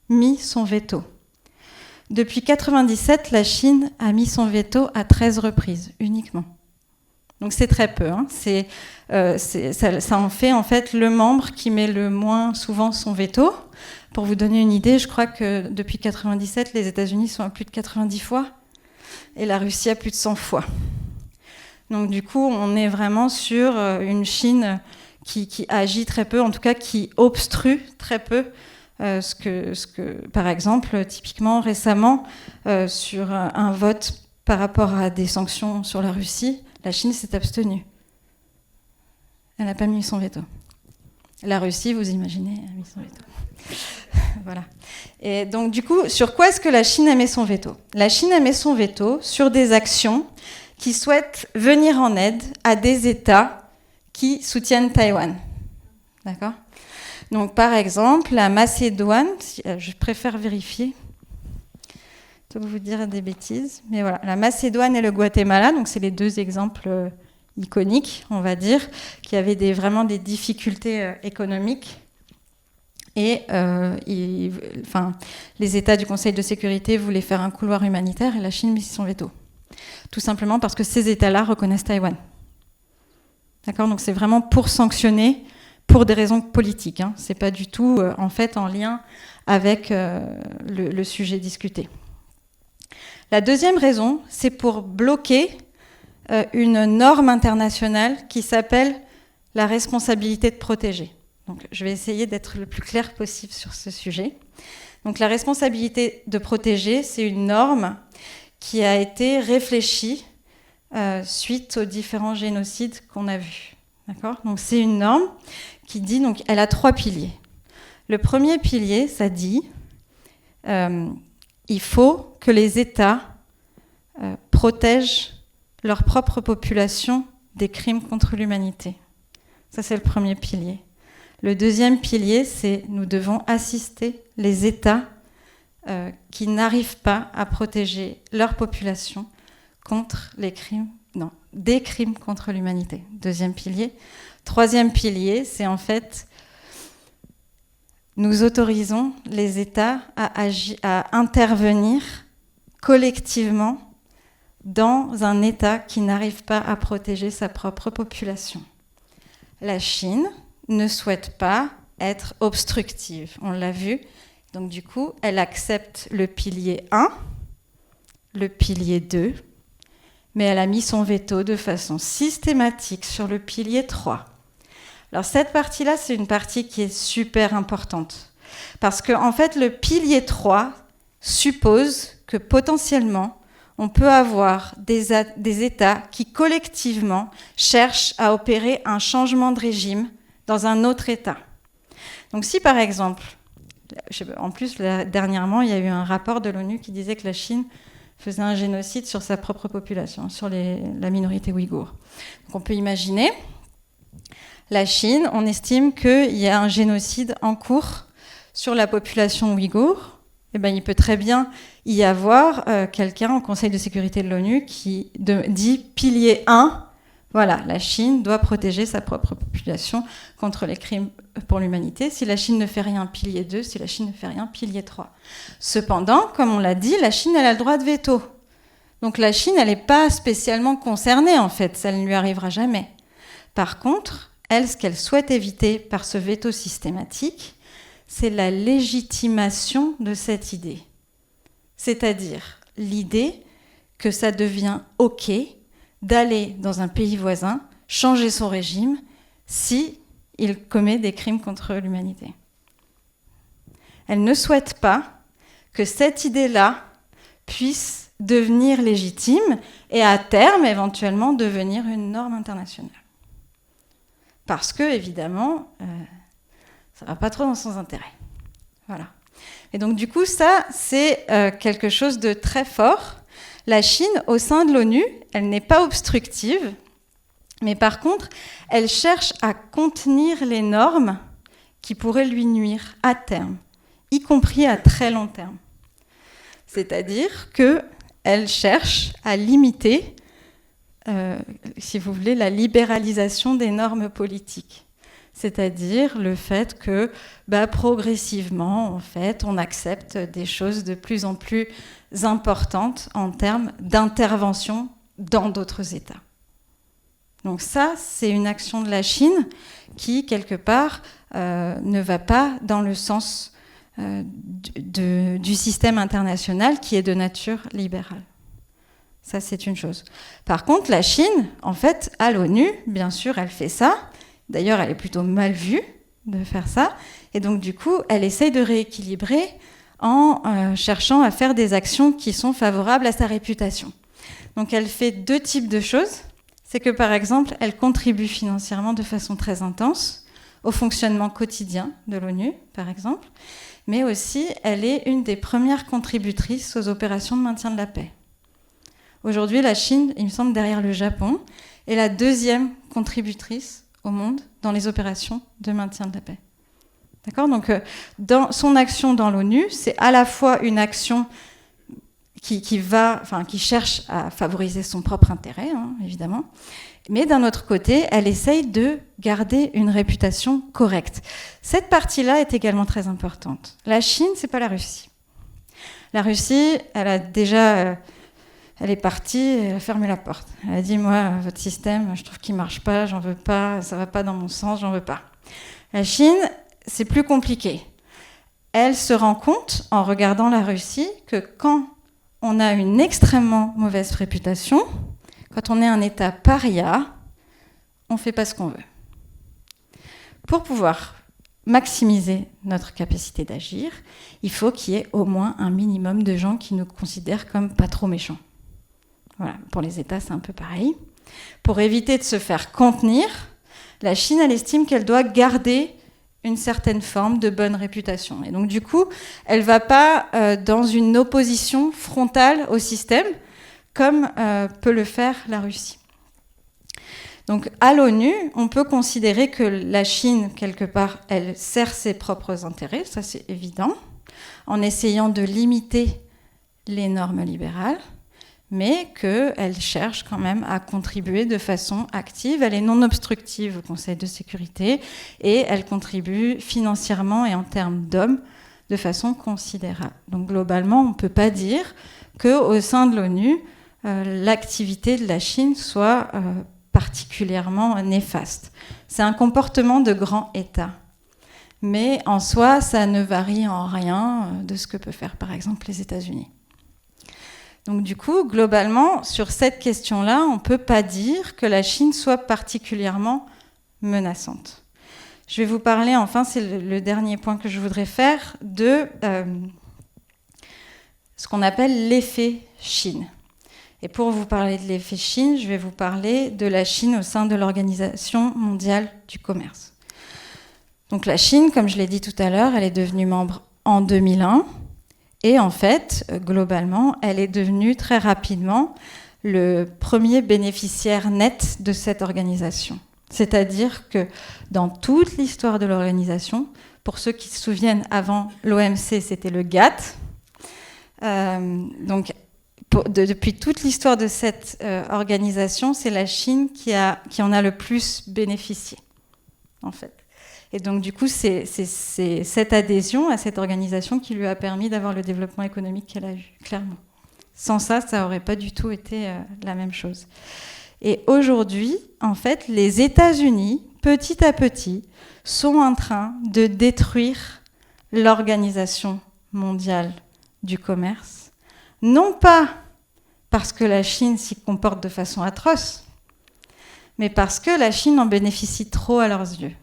mis son veto. Depuis 1997, la Chine a mis son veto à 13 reprises, uniquement. Donc c'est très peu. Hein. Ça en fait en fait le membre qui met le moins souvent son veto. Pour vous donner une idée, je crois que depuis 1997, les États-Unis sont à plus de 90 fois et la Russie à plus de 100 fois. Donc du coup, on est vraiment sur une Chine qui agit très peu, en tout cas qui obstrue très peu ce que, par exemple, typiquement récemment, sur un vote par rapport à des sanctions sur la Russie, la Chine s'est abstenue. Elle n'a pas mis son veto. La Russie, vous imaginez, a mis son veto. Voilà. Et donc, du coup, sur quoi est-ce que la Chine a mis son veto ? La Chine a mis son veto sur des actions qui souhaitent venir en aide à des États qui soutiennent Taïwan. D'accord ? Donc, par exemple, la Macédoine, je préfère vérifier, je vais vous dire des bêtises, mais voilà, la Macédoine et le Guatemala, donc c'est les deux exemples iconiques, on va dire, qui avaient vraiment des difficultés économiques. Et les États du Conseil de sécurité voulaient faire un couloir humanitaire et la Chine mit son veto. Tout simplement parce que ces États-là reconnaissent Taïwan. D'accord ? Donc c'est vraiment pour sanctionner, pour des raisons politiques. Hein. Ce n'est pas du tout en fait en lien avec le sujet discuté. La deuxième raison, c'est pour bloquer une norme internationale qui s'appelle la responsabilité de protéger. Donc, je vais essayer d'être le plus clair possible sur ce sujet. Donc, la responsabilité de protéger, c'est une norme qui a été réfléchie suite aux différents génocides qu'on a vus. D'accord ? Donc, c'est une norme qui dit, donc, elle a 3 piliers. Le premier pilier, ça dit, il faut que les États protègent leur propre population des crimes contre l'humanité. Ça, c'est le premier pilier. Le deuxième pilier, c'est nous devons assister les États qui n'arrivent pas à protéger leur population contre des crimes contre l'humanité. Deuxième pilier. Troisième pilier, c'est en fait nous autorisons les États à intervenir collectivement dans un État qui n'arrive pas à protéger sa propre population. La Chine ne souhaite pas être obstructive, on l'a vu. Donc du coup, elle accepte le pilier 1, le pilier 2, mais elle a mis son veto de façon systématique sur le pilier 3. Alors cette partie-là, c'est une partie qui est super importante. Parce que en fait, le pilier 3 suppose que potentiellement, on peut avoir des États qui collectivement cherchent à opérer un changement de régime dans un autre État. Donc si par exemple, en plus dernièrement, il y a eu un rapport de l'ONU qui disait que la Chine faisait un génocide sur sa propre population, sur la minorité ouïghour. Donc on peut imaginer, la Chine, on estime qu'il y a un génocide en cours sur la population ouïghour. Eh bien, il peut très bien y avoir quelqu'un au Conseil de sécurité de l'ONU qui dit pilier 1, Voilà, la Chine doit protéger sa propre population contre les crimes pour l'humanité. Si la Chine ne fait rien, pilier 2. Si la Chine ne fait rien, pilier 3. Cependant, comme on l'a dit, la Chine, elle a le droit de veto. Donc la Chine, elle n'est pas spécialement concernée, en fait. Ça ne lui arrivera jamais. Par contre, elle, ce qu'elle souhaite éviter par ce veto systématique, c'est la légitimation de cette idée. C'est-à-dire l'idée que ça devient OK d'aller dans un pays voisin, changer son régime, si il commet des crimes contre l'humanité. Elle ne souhaite pas que cette idée-là puisse devenir légitime et à terme, éventuellement, devenir une norme internationale. Parce que, évidemment, ça ne va pas trop dans son intérêt. Voilà. Et donc, du coup, ça, c'est quelque chose de très fort. La Chine, au sein de l'ONU, elle n'est pas obstructive, mais par contre, elle cherche à contenir les normes qui pourraient lui nuire à terme, y compris à très long terme. C'est-à-dire qu'elle cherche à limiter, si vous voulez, la libéralisation des normes politiques. C'est-à-dire le fait que progressivement, en fait, on accepte des choses de plus en plus importantes en termes d'intervention dans d'autres États. Donc ça, c'est une action de la Chine qui, quelque part, ne va pas dans le sens du système international qui est de nature libérale. Ça, c'est une chose. Par contre, la Chine, en fait, à l'ONU, bien sûr, elle fait ça. D'ailleurs, elle est plutôt mal vue de faire ça. Et donc, du coup, elle essaye de rééquilibrer en cherchant à faire des actions qui sont favorables à sa réputation. Donc, elle fait 2 types de choses. C'est que, par exemple, elle contribue financièrement de façon très intense au fonctionnement quotidien de l'ONU, par exemple. Mais aussi, elle est une des premières contributrices aux opérations de maintien de la paix. Aujourd'hui, la Chine, il me semble, derrière le Japon, est la 2e contributrice au monde dans les opérations de maintien de la paix. D'accord ? Donc, dans son action dans l'ONU, c'est à la fois une action qui cherche à favoriser son propre intérêt, évidemment, mais d'un autre côté, elle essaye de garder une réputation correcte. Cette partie-là est également très importante. La Chine, c'est pas la Russie. La Russie, elle a déjà... Elle est partie, elle a fermé la porte. Elle a dit, moi, votre système, je trouve qu'il ne marche pas, j'en veux pas, ça ne va pas dans mon sens, j'en veux pas. La Chine, c'est plus compliqué. Elle se rend compte, en regardant la Russie, que quand on a une extrêmement mauvaise réputation, quand on est un État paria, on ne fait pas ce qu'on veut. Pour pouvoir maximiser notre capacité d'agir, il faut qu'il y ait au moins un minimum de gens qui nous considèrent comme pas trop méchants. Voilà, pour les États, c'est un peu pareil. Pour éviter de se faire contenir, la Chine, elle estime qu'elle doit garder une certaine forme de bonne réputation. Et donc, du coup, elle ne va pas dans une opposition frontale au système, comme peut le faire la Russie. Donc, à l'ONU, on peut considérer que la Chine, quelque part, elle sert ses propres intérêts, ça c'est évident, en essayant de limiter les normes libérales, mais qu'elle cherche quand même à contribuer de façon active. Elle est non obstructive au Conseil de sécurité et elle contribue financièrement et en termes d'hommes de façon considérable. Donc globalement, on ne peut pas dire qu'au sein de l'ONU, l'activité de la Chine soit particulièrement néfaste. C'est un comportement de grand État. Mais en soi, ça ne varie en rien de ce que peut faire par exemple les États-Unis. Donc du coup, globalement, sur cette question-là, on ne peut pas dire que la Chine soit particulièrement menaçante. Je vais vous parler, enfin, c'est le dernier point que je voudrais faire, de ce qu'on appelle l'effet Chine. Et pour vous parler de l'effet Chine, je vais vous parler de la Chine au sein de l'Organisation mondiale du commerce. Donc la Chine, comme je l'ai dit tout à l'heure, elle est devenue membre en 2001. Et en fait, globalement, elle est devenue très rapidement le premier bénéficiaire net de cette organisation. C'est-à-dire que dans toute l'histoire de l'organisation, pour ceux qui se souviennent, avant l'OMC, c'était le GATT. Donc, depuis toute l'histoire de cette organisation, c'est la Chine qui en a le plus bénéficié, en fait. Et donc, du coup, c'est cette adhésion à cette organisation qui lui a permis d'avoir le développement économique qu'elle a eu, clairement. Sans ça, ça n'aurait pas du tout été la même chose. Et aujourd'hui, en fait, les États-Unis, petit à petit, sont en train de détruire l'Organisation mondiale du commerce, non pas parce que la Chine s'y comporte de façon atroce, mais parce que la Chine en bénéficie trop à leurs yeux.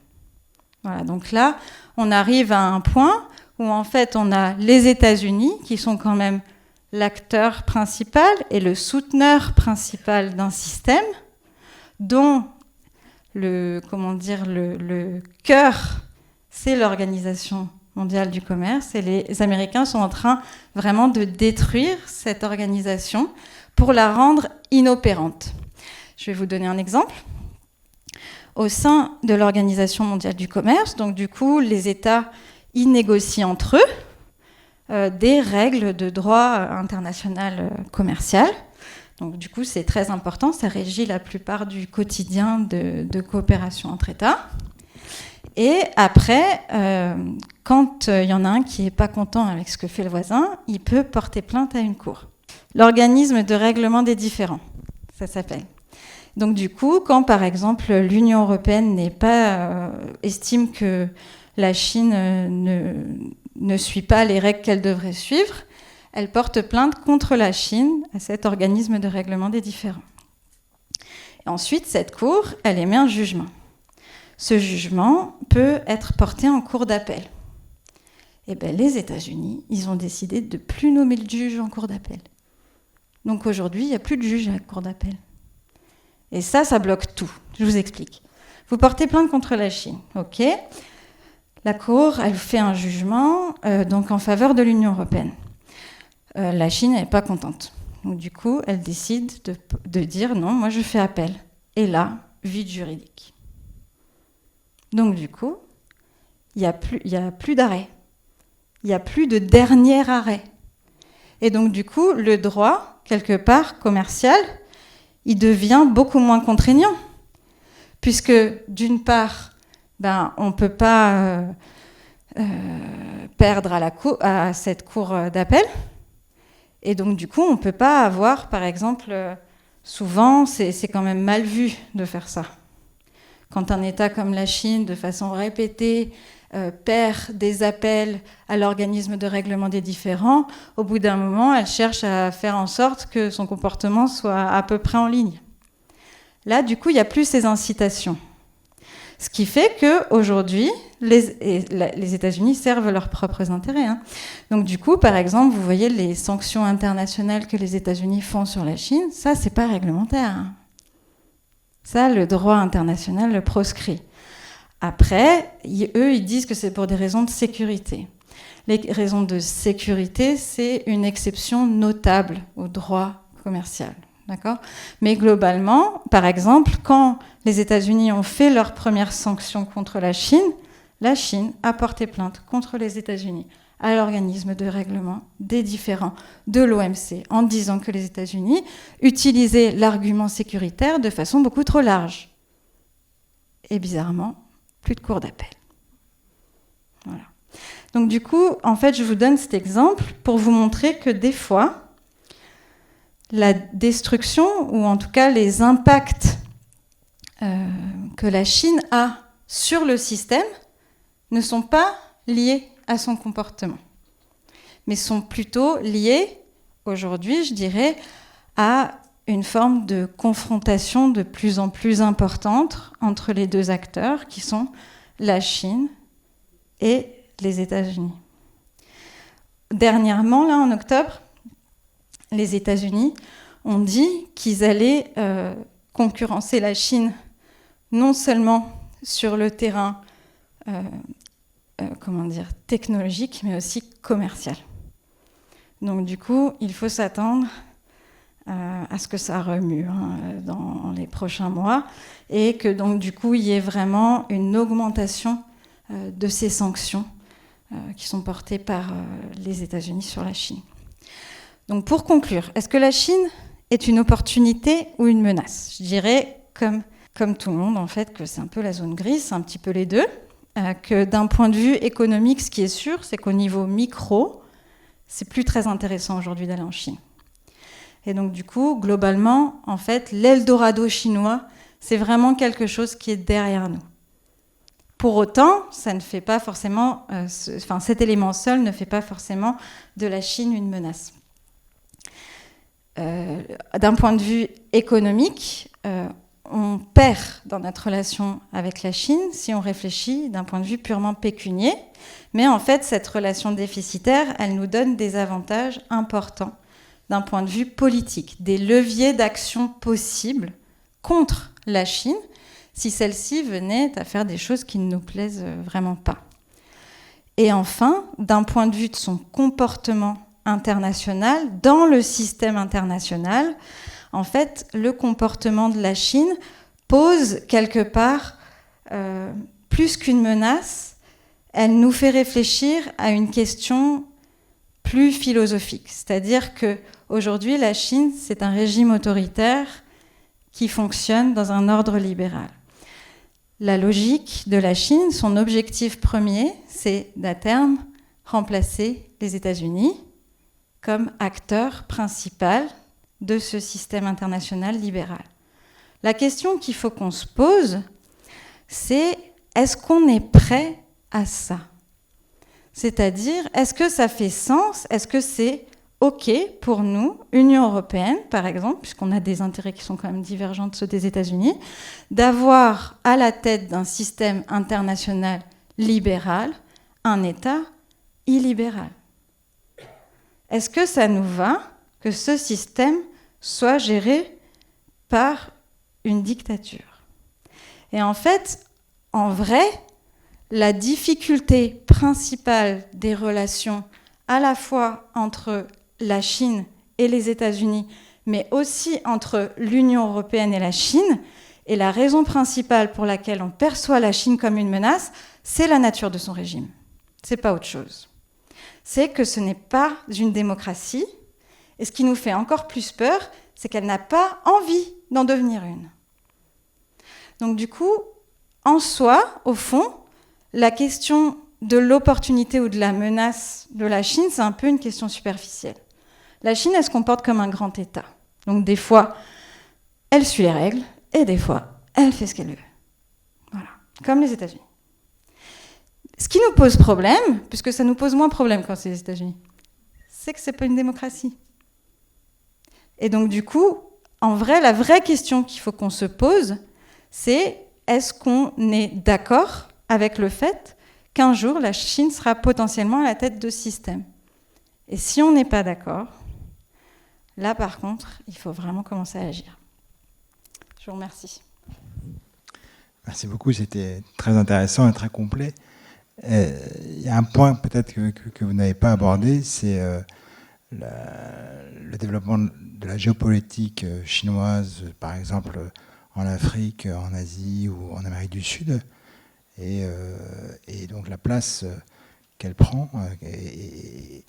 Voilà, donc là, on arrive à un point où en fait on a les États-Unis qui sont quand même l'acteur principal et le souteneur principal d'un système dont le cœur, c'est l'Organisation mondiale du commerce, et les Américains sont en train vraiment de détruire cette organisation pour la rendre inopérante. Je vais vous donner un exemple. Au sein de l'Organisation mondiale du commerce, donc du coup, les États y négocient entre eux des règles de droit international commercial. Donc du coup, c'est très important, ça régit la plupart du quotidien de coopération entre États. Et après, quand il y en a un qui n'est pas content avec ce que fait le voisin, il peut porter plainte à une cour. L'organisme de règlement des différends, ça s'appelle. Donc du coup, quand par exemple l'Union européenne estime que la Chine ne suit pas les règles qu'elle devrait suivre, elle porte plainte contre la Chine à cet organisme de règlement des différends. Et ensuite, cette cour, elle émet un jugement. Ce jugement peut être porté en cour d'appel. Et bien, les États-Unis, ils ont décidé de ne plus nommer le juge en cour d'appel. Donc aujourd'hui, il n'y a plus de juge à la cour d'appel. Et ça bloque tout. Je vous explique. Vous portez plainte contre la Chine, ok ? La Cour, elle fait un jugement donc en faveur de l'Union européenne. La Chine n'est pas contente. Donc du coup, elle décide de dire non, moi je fais appel. Et là, vide juridique. Donc du coup, il n'y a plus d'arrêt. Il n'y a plus de dernier arrêt. Et donc du coup, le droit, quelque part, commercial, il devient beaucoup moins contraignant. Puisque, d'une part, on ne peut pas perdre à cette cour d'appel. Et donc, du coup, on ne peut pas avoir, par exemple, souvent, c'est quand même mal vu de faire ça. Quand un État comme la Chine, de façon répétée, perd des appels à l'organisme de règlement des différends, au bout d'un moment, elle cherche à faire en sorte que son comportement soit à peu près en ligne. Là, du coup, il n'y a plus ces incitations. Ce qui fait qu'aujourd'hui, les États-Unis servent leurs propres intérêts. Donc du coup, par exemple, vous voyez les sanctions internationales que les États-Unis font sur la Chine, ça, c'est pas réglementaire. Ça, le droit international le proscrit. Après, eux, ils disent que c'est pour des raisons de sécurité. Les raisons de sécurité, c'est une exception notable au droit commercial. D'accord ? Mais globalement, par exemple, quand les États-Unis ont fait leurs premières sanctions contre la Chine a porté plainte contre les États-Unis à l'organisme de règlement des différends de l'OMC en disant que les États-Unis utilisaient l'argument sécuritaire de façon beaucoup trop large. Et bizarrement, plus de cour d'appel. Voilà. Donc du coup, en fait, je vous donne cet exemple pour vous montrer que des fois, la destruction, ou en tout cas les impacts que la Chine a sur le système ne sont pas liés à son comportement, mais sont plutôt liés, aujourd'hui, je dirais, à une forme de confrontation de plus en plus importante entre les deux acteurs, qui sont la Chine et les États-Unis. Dernièrement, là, en octobre, les États-Unis ont dit qu'ils allaient concurrencer la Chine non seulement sur le terrain technologique, mais aussi commercial. Donc du coup, il faut s'attendre à ce que ça remue dans les prochains mois et que donc du coup, il y ait vraiment une augmentation de ces sanctions qui sont portées par les États-Unis sur la Chine. Donc pour conclure, est-ce que la Chine est une opportunité ou une menace? Je dirais, comme tout le monde, en fait, que c'est un peu la zone grise, c'est un petit peu les deux. Que d'un point de vue économique, ce qui est sûr, c'est qu'au niveau micro, c'est plus très intéressant aujourd'hui d'aller en Chine. Et donc du coup, globalement, en fait, l'Eldorado chinois, c'est vraiment quelque chose qui est derrière nous. Pour autant, ça ne fait pas forcément, cet élément seul ne fait pas forcément de la Chine une menace. D'un point de vue économique, on perd dans notre relation avec la Chine si on réfléchit d'un point de vue purement pécunier. Mais en fait, cette relation déficitaire, elle nous donne des avantages importants d'un point de vue politique, des leviers d'action possibles contre la Chine si celle-ci venait à faire des choses qui ne nous plaisent vraiment pas. Et enfin, d'un point de vue de son comportement international, dans le système international, en fait, le comportement de la Chine pose quelque part, plus qu'une menace, elle nous fait réfléchir à une question plus philosophique. C'est-à-dire qu'aujourd'hui, la Chine, c'est un régime autoritaire qui fonctionne dans un ordre libéral. La logique de la Chine, son objectif premier, c'est d'à terme remplacer les États-Unis comme acteur principal de ce système international libéral. La question qu'il faut qu'on se pose, c'est est-ce qu'on est prêt à ça? C'est-à-dire, est-ce que ça fait sens? Est-ce que c'est OK pour nous, Union européenne par exemple, puisqu'on a des intérêts qui sont quand même divergents de ceux des États-Unis, d'avoir à la tête d'un système international libéral un État illibéral? Est-ce que ça nous va que ce système soit géré par une dictature? Et en fait, en vrai, la difficulté principale des relations à la fois entre la Chine et les États-Unis, mais aussi entre l'Union européenne et la Chine, et la raison principale pour laquelle on perçoit la Chine comme une menace, c'est la nature de son régime. C'est pas autre chose. C'est que ce n'est pas une démocratie, et ce qui nous fait encore plus peur, c'est qu'elle n'a pas envie d'en devenir une. Donc du coup, en soi, au fond, la question de l'opportunité ou de la menace de la Chine, c'est un peu une question superficielle. La Chine, elle se comporte comme un grand État. Donc des fois, elle suit les règles, et des fois, elle fait ce qu'elle veut. Voilà, comme les États-Unis. Ce qui nous pose problème, puisque ça nous pose moins problème quand c'est les États-Unis, c'est que c'est pas une démocratie. Et donc du coup, en vrai, la vraie question qu'il faut qu'on se pose, c'est est-ce qu'on est d'accord avec le fait qu'un jour, la Chine sera potentiellement à la tête de ce système? Et si on n'est pas d'accord, là, par contre, il faut vraiment commencer à agir. Je vous remercie. Merci beaucoup, c'était très intéressant et très complet. Il y a un point peut-être que vous n'avez pas abordé, c'est le développement de la géopolitique chinoise, par exemple en Afrique, en Asie ou en Amérique du Sud, et donc la place qu'elle prend et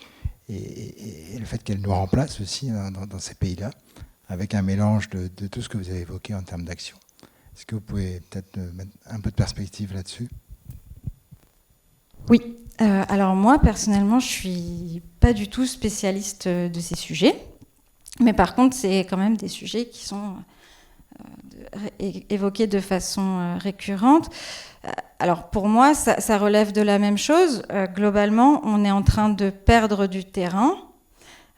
le fait qu'elle nous remplace aussi dans ces pays-là, avec un mélange de tout ce que vous avez évoqué en termes d'action. Est-ce que vous pouvez peut-être mettre un peu de perspective là-dessus ? Oui. Alors moi, personnellement, je ne suis pas du tout spécialiste de ces sujets. Mais par contre, c'est quand même des sujets qui sont évoqués de façon récurrente. Alors pour moi, ça relève de la même chose. Globalement, on est en train de perdre du terrain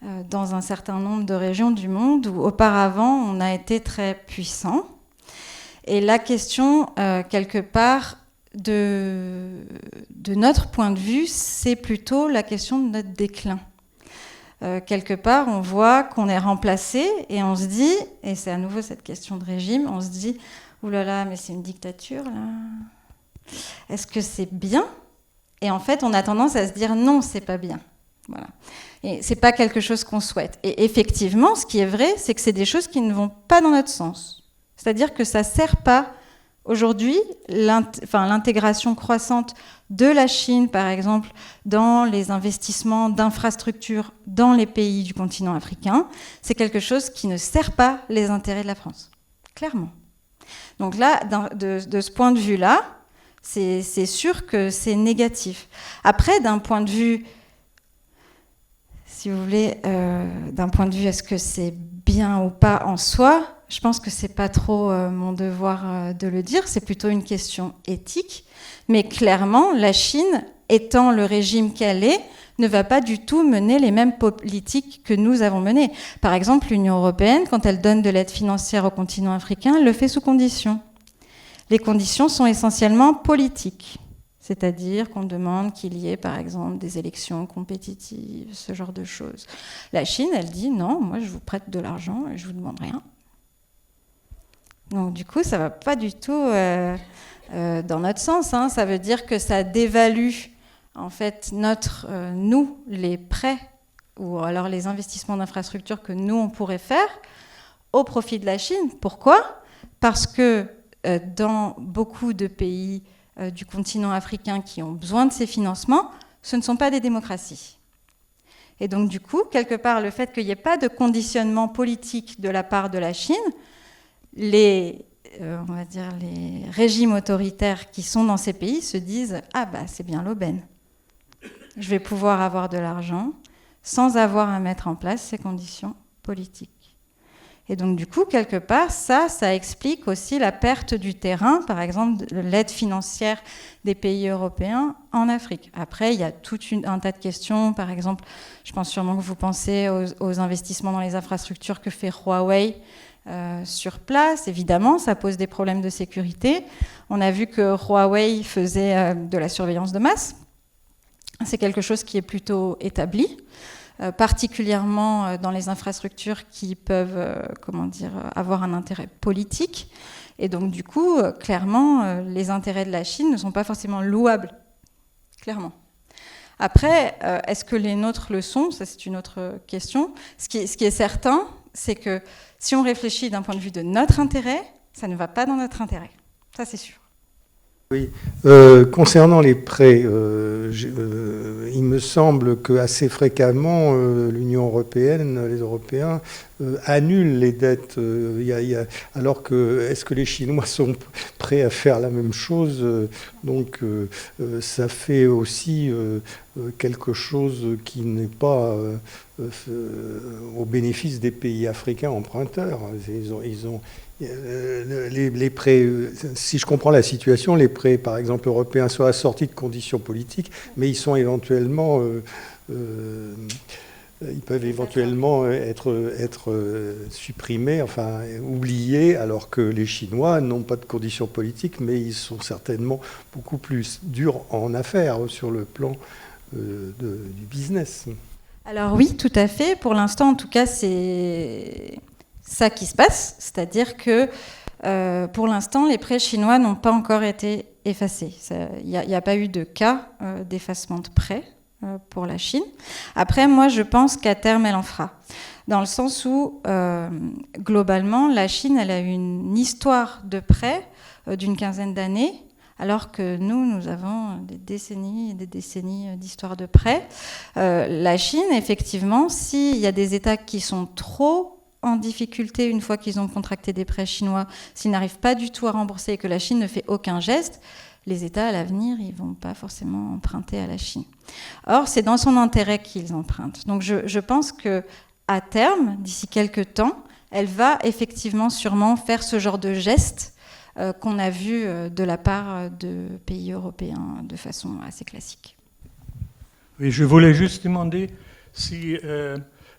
dans un certain nombre de régions du monde où auparavant, on a été très puissant. Et la question, quelque part, de notre point de vue, c'est plutôt la question de notre déclin. Quelque part, on voit qu'on est remplacé et on se dit, et c'est à nouveau cette question de régime, on se dit, oulala, mais c'est une dictature, là. Est-ce que c'est bien ? Et en fait, on a tendance à se dire, non, c'est pas bien. Voilà. Et c'est pas quelque chose qu'on souhaite. Et effectivement, ce qui est vrai, c'est que c'est des choses qui ne vont pas dans notre sens. C'est-à-dire que ça sert pas Aujourd'hui, l'intégration croissante de la Chine, par exemple, dans les investissements d'infrastructures dans les pays du continent africain, c'est quelque chose qui ne sert pas les intérêts de la France, clairement. Donc là, de ce point de vue-là, c'est sûr que c'est négatif. Après, d'un point de vue, si vous voulez, d'un point de vue est-ce que c'est bien ou pas en soi, je pense que c'est pas trop mon devoir de le dire, c'est plutôt une question éthique. Mais clairement, la Chine, étant le régime qu'elle est, ne va pas du tout mener les mêmes politiques que nous avons menées. Par exemple, l'Union européenne, quand elle donne de l'aide financière au continent africain, elle le fait sous conditions. Les conditions sont essentiellement politiques. C'est-à-dire qu'on demande qu'il y ait, par exemple, des élections compétitives, ce genre de choses. La Chine, elle dit non, moi je vous prête de l'argent et je vous demande rien. Donc du coup, ça ne va pas du tout dans notre sens. Hein. Ça veut dire que ça dévalue en fait nous, les prêts ou alors les investissements d'infrastructures que nous, on pourrait faire au profit de la Chine. Pourquoi ? Parce que dans beaucoup de pays du continent africain qui ont besoin de ces financements, ce ne sont pas des démocraties. Et donc du coup, quelque part, le fait qu'il n'y ait pas de conditionnement politique de la part de la Chine, on va dire les régimes autoritaires qui sont dans ces pays se disent « Ah bah c'est bien l'aubaine. Je vais pouvoir avoir de l'argent sans avoir à mettre en place ces conditions politiques. » Et donc du coup, quelque part, ça explique aussi la perte du terrain, par exemple de l'aide financière des pays européens en Afrique. Après, il y a tout un tas de questions. Par exemple, je pense sûrement que vous pensez aux investissements dans les infrastructures que fait Huawei sur place. Évidemment, ça pose des problèmes de sécurité. On a vu que Huawei faisait de la surveillance de masse. C'est quelque chose qui est plutôt établi. Particulièrement dans les infrastructures qui peuvent avoir un intérêt politique. Et donc, du coup, clairement, les intérêts de la Chine ne sont pas forcément louables. Clairement. Après, est-ce que les nôtres le sont ? Ça, c'est une autre question. Ce qui est certain, c'est que si on réfléchit d'un point de vue de notre intérêt, ça ne va pas dans notre intérêt. Ça, c'est sûr. Oui. Concernant les prêts, il me semble qu'assez fréquemment, l'Union européenne, les Européens, annulent les dettes. Alors que, est-ce que les Chinois sont prêts à faire la même chose ? Donc, ça fait aussi quelque chose qui n'est pas au bénéfice des pays africains emprunteurs. Les prêts, si je comprends la situation, les prêts, par exemple, européens sont assortis de conditions politiques, mais ils sont éventuellement, ils peuvent éventuellement être supprimés, enfin oubliés, alors que les Chinois n'ont pas de conditions politiques, mais ils sont certainement beaucoup plus durs en affaires sur le plan du business. Alors oui, tout à fait. Pour l'instant, en tout cas, c'est ça qui se passe, c'est-à-dire que pour l'instant, les prêts chinois n'ont pas encore été effacés. Il n'y a pas eu de cas d'effacement de prêts pour la Chine. Après, moi, je pense qu'à terme, elle en fera. Dans le sens où, globalement, la Chine, elle a une histoire de prêts d'une quinzaine d'années, alors que nous avons des décennies et des décennies d'histoire de prêts. La Chine, effectivement, s'il y a des États qui sont trop en difficulté une fois qu'ils ont contracté des prêts chinois, s'ils n'arrivent pas du tout à rembourser et que la Chine ne fait aucun geste, les États, à l'avenir, ils ne vont pas forcément emprunter à la Chine. Or, c'est dans son intérêt qu'ils empruntent. Donc, je pense qu'à terme, d'ici quelques temps, elle va effectivement sûrement faire ce genre de geste qu'on a vu de la part de pays européens de façon assez classique. Oui, je voulais juste demander si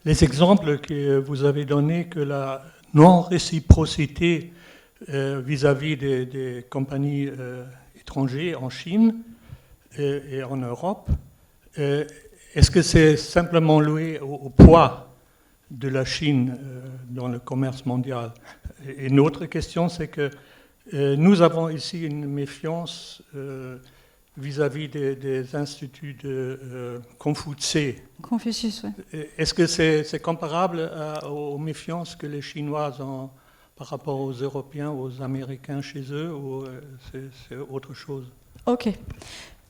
les exemples que vous avez donnés, que la non-réciprocité vis-à-vis des compagnies étrangères en Chine et en Europe, est-ce que c'est simplement lié au poids de la Chine dans le commerce mondial ? Et une autre question, c'est que nous avons ici une méfiance vis-à-vis des instituts de Confucius. Confucius, oui. Est-ce que c'est comparable aux méfiances que les Chinois ont par rapport aux Européens, aux Américains chez eux, ou c'est autre chose? Ok.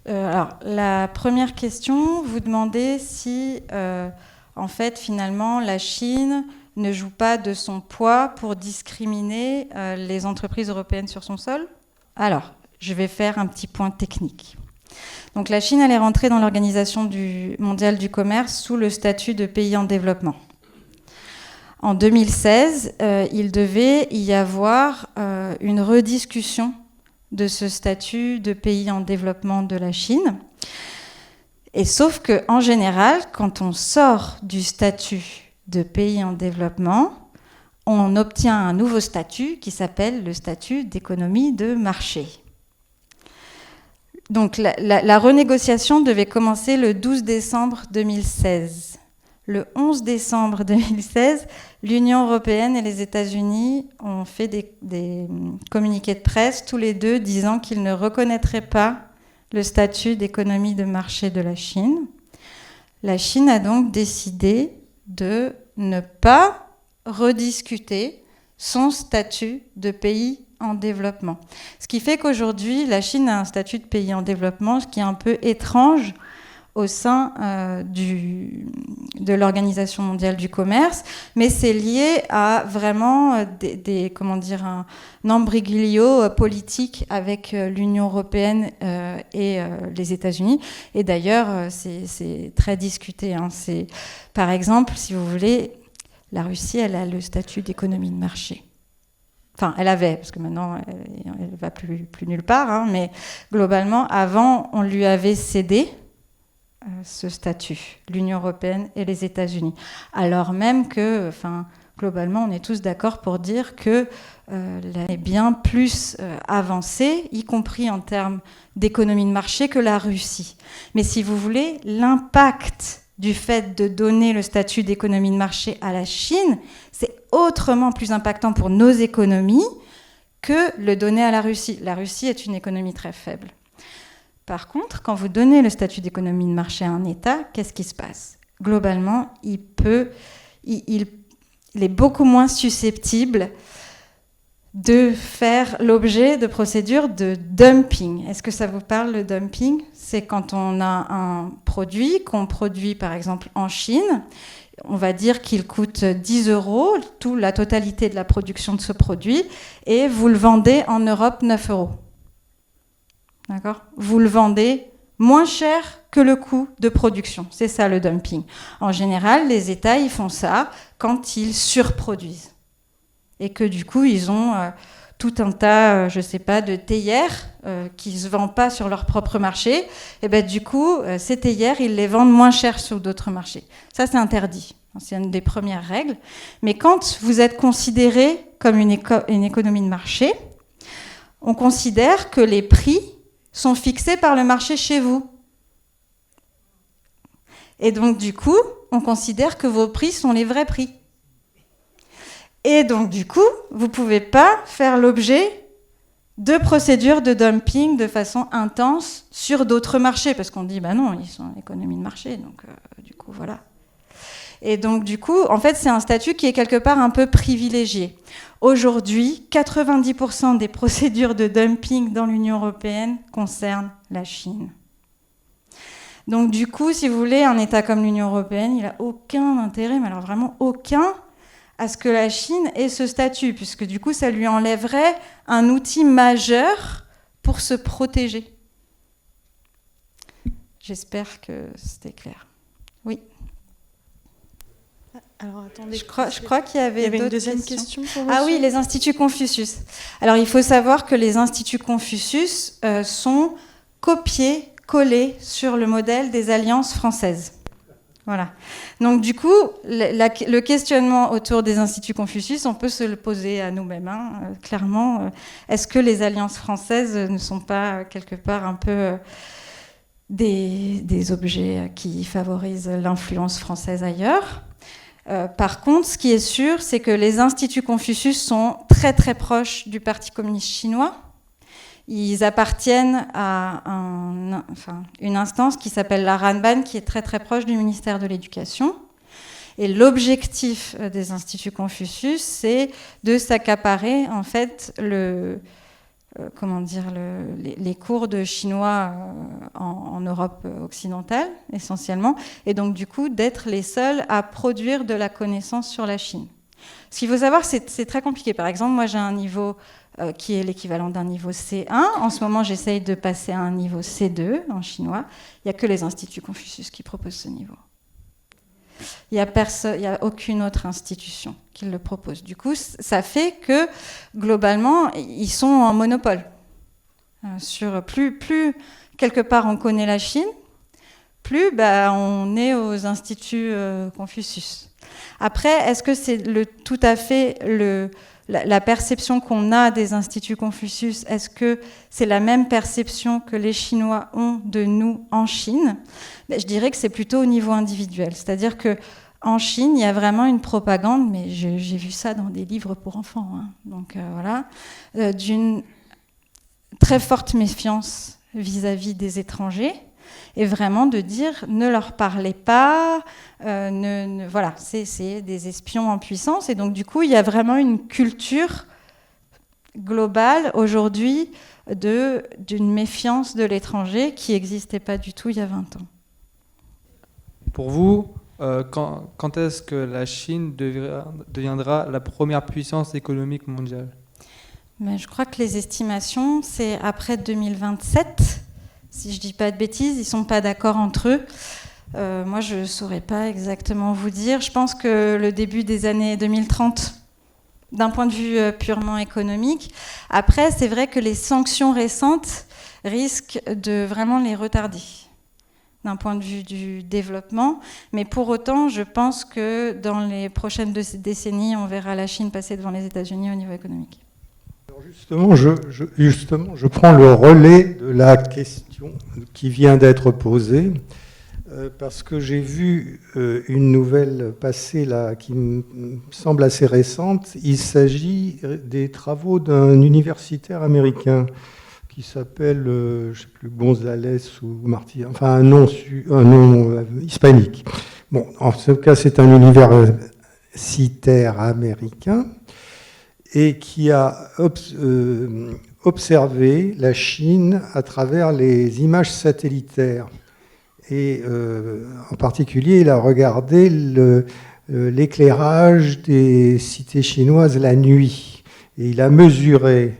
Alors, la première question, vous demandez si, en fait, finalement, la Chine ne joue pas de son poids pour discriminer les entreprises européennes sur son sol. Alors, je vais faire un petit point technique. Donc, la Chine, elle est rentrée dans l'Organisation mondiale du commerce sous le statut de pays en développement. En 2016, il devait y avoir une rediscussion de ce statut de pays en développement de la Chine. Et sauf qu'en général, quand on sort du statut de pays en développement, on obtient un nouveau statut qui s'appelle le statut d'économie de marché. Donc la renégociation devait commencer le 12 décembre 2016. Le 11 décembre 2016, l'Union européenne et les États-Unis ont fait des communiqués de presse, tous les deux, disant qu'ils ne reconnaîtraient pas le statut d'économie de marché de la Chine. La Chine a donc décidé de ne pas rediscuter son statut de pays en développement. Ce qui fait qu'aujourd'hui, la Chine a un statut de pays en développement, ce qui est un peu étrange au sein de l'Organisation mondiale du commerce, mais c'est lié à vraiment un imbroglio politique avec l'Union européenne et les États-Unis. Et d'ailleurs, c'est très discuté. Par exemple, si vous voulez, la Russie, elle a le statut d'économie de marché. Enfin, elle avait, parce que maintenant, elle ne va plus nulle part, mais globalement, avant, on lui avait cédé ce statut, l'Union européenne et les États-Unis. Alors même que, globalement, on est tous d'accord pour dire que est bien plus avancée, y compris en termes d'économie de marché, que la Russie. Mais si vous voulez, l'impact du fait de donner le statut d'économie de marché à la Chine, c'est autrement plus impactant pour nos économies que le donner à la Russie. La Russie est une économie très faible. Par contre, quand vous donnez le statut d'économie de marché à un État, qu'est-ce qui se passe ? Globalement, il est beaucoup moins susceptible de faire l'objet de procédures de dumping. Est-ce que ça vous parle, le dumping ? C'est quand on a un produit qu'on produit, par exemple, en Chine. On va dire qu'il coûte 10 €, la totalité de la production de ce produit, et vous le vendez en Europe 9 €. D'accord ? Vous le vendez moins cher que le coût de production. C'est ça le dumping. En général, les États, ils font ça quand ils surproduisent. Et que du coup, ils ont tout un tas, de théières qui ne se vendent pas sur leur propre marché. Et bien du coup, ces théières, ils les vendent moins cher sur d'autres marchés. Ça, c'est interdit. C'est une des premières règles. Mais quand vous êtes considéré comme une économie de marché, on considère que les prix sont fixés par le marché chez vous. Et donc, du coup, on considère que vos prix sont les vrais prix. Et donc, du coup, vous ne pouvez pas faire l'objet de procédures de dumping de façon intense sur d'autres marchés, parce qu'on dit, non, ils sont en économie de marché, donc du coup, voilà. Et donc, du coup, en fait, c'est un statut qui est quelque part un peu privilégié. Aujourd'hui, 90% des procédures de dumping dans l'Union européenne concernent la Chine. Donc, du coup, si vous voulez, un État comme l'Union européenne, il n'a aucun intérêt, mais alors vraiment aucun, à ce que la Chine ait ce statut, puisque du coup, ça lui enlèverait un outil majeur pour se protéger. J'espère que c'était clair. Oui. Alors, attendez, je crois qu'il y avait une deuxième question pour vous. Ah oui, les instituts Confucius. Alors, il faut savoir que les instituts Confucius sont copiés-collés sur le modèle des alliances françaises. Voilà. Donc, du coup, le questionnement autour des instituts Confucius, on peut se le poser à nous-mêmes. Clairement, est-ce que les alliances françaises ne sont pas quelque part un peu des objets qui favorisent l'influence française ailleurs ? Par contre, ce qui est sûr, c'est que les instituts Confucius sont très très proches du Parti communiste chinois. Ils appartiennent à une instance qui s'appelle la Ranban, qui est très très proche du ministère de l'Éducation. Et l'objectif des instituts Confucius, c'est de s'accaparer en fait les cours de chinois en Europe occidentale essentiellement, et donc du coup d'être les seuls à produire de la connaissance sur la Chine. Ce qu'il faut savoir, c'est très compliqué. Par exemple, moi j'ai un niveau qui est l'équivalent d'un niveau C1. En ce moment, j'essaye de passer à un niveau C2 en chinois. Il n'y a que les instituts Confucius qui proposent ce niveau. Il n'y a aucune autre institution qui le propose. Du coup, ça fait que, globalement, ils sont en monopole. Sur plus quelque part on connaît la Chine, plus on est aux instituts Confucius. Après, est-ce que c'est tout à fait la perception qu'on a des instituts Confucius, est-ce que c'est la même perception que les Chinois ont de nous en Chine ? Je dirais que c'est plutôt au niveau individuel. C'est-à-dire qu'en Chine, il y a vraiment une propagande, mais j'ai vu ça dans des livres pour enfants, donc voilà, d'une très forte méfiance vis-à-vis des étrangers, et vraiment de dire ne leur parlez pas, voilà, c'est des espions en puissance. Et donc du coup, il y a vraiment une culture globale aujourd'hui d'une méfiance de l'étranger qui n'existait pas du tout il y a 20 ans. Pour vous, quand est-ce que la Chine deviendra la première puissance économique mondiale ? Mais je crois que les estimations, c'est après 2027. Si je ne dis pas de bêtises, ils ne sont pas d'accord entre eux. Moi, je ne saurais pas exactement vous dire. Je pense que le début des années 2030, d'un point de vue purement économique. Après, c'est vrai que les sanctions récentes risquent de vraiment les retarder d'un point de vue du développement. Mais pour autant, je pense que dans les prochaines décennies, on verra la Chine passer devant les États-Unis au niveau économique. Alors justement, je prends le relais de la question qui vient d'être posée, parce que j'ai vu une nouvelle passer là qui me semble assez récente. Il s'agit des travaux d'un universitaire américain qui s'appelle, je ne sais plus, González ou Martí, enfin un nom hispanique. Bon, en tout cas, c'est un universitaire américain et qui a observé la Chine à travers les images satellitaires. Et en particulier, il a regardé l'éclairage des cités chinoises la nuit. Et il a mesuré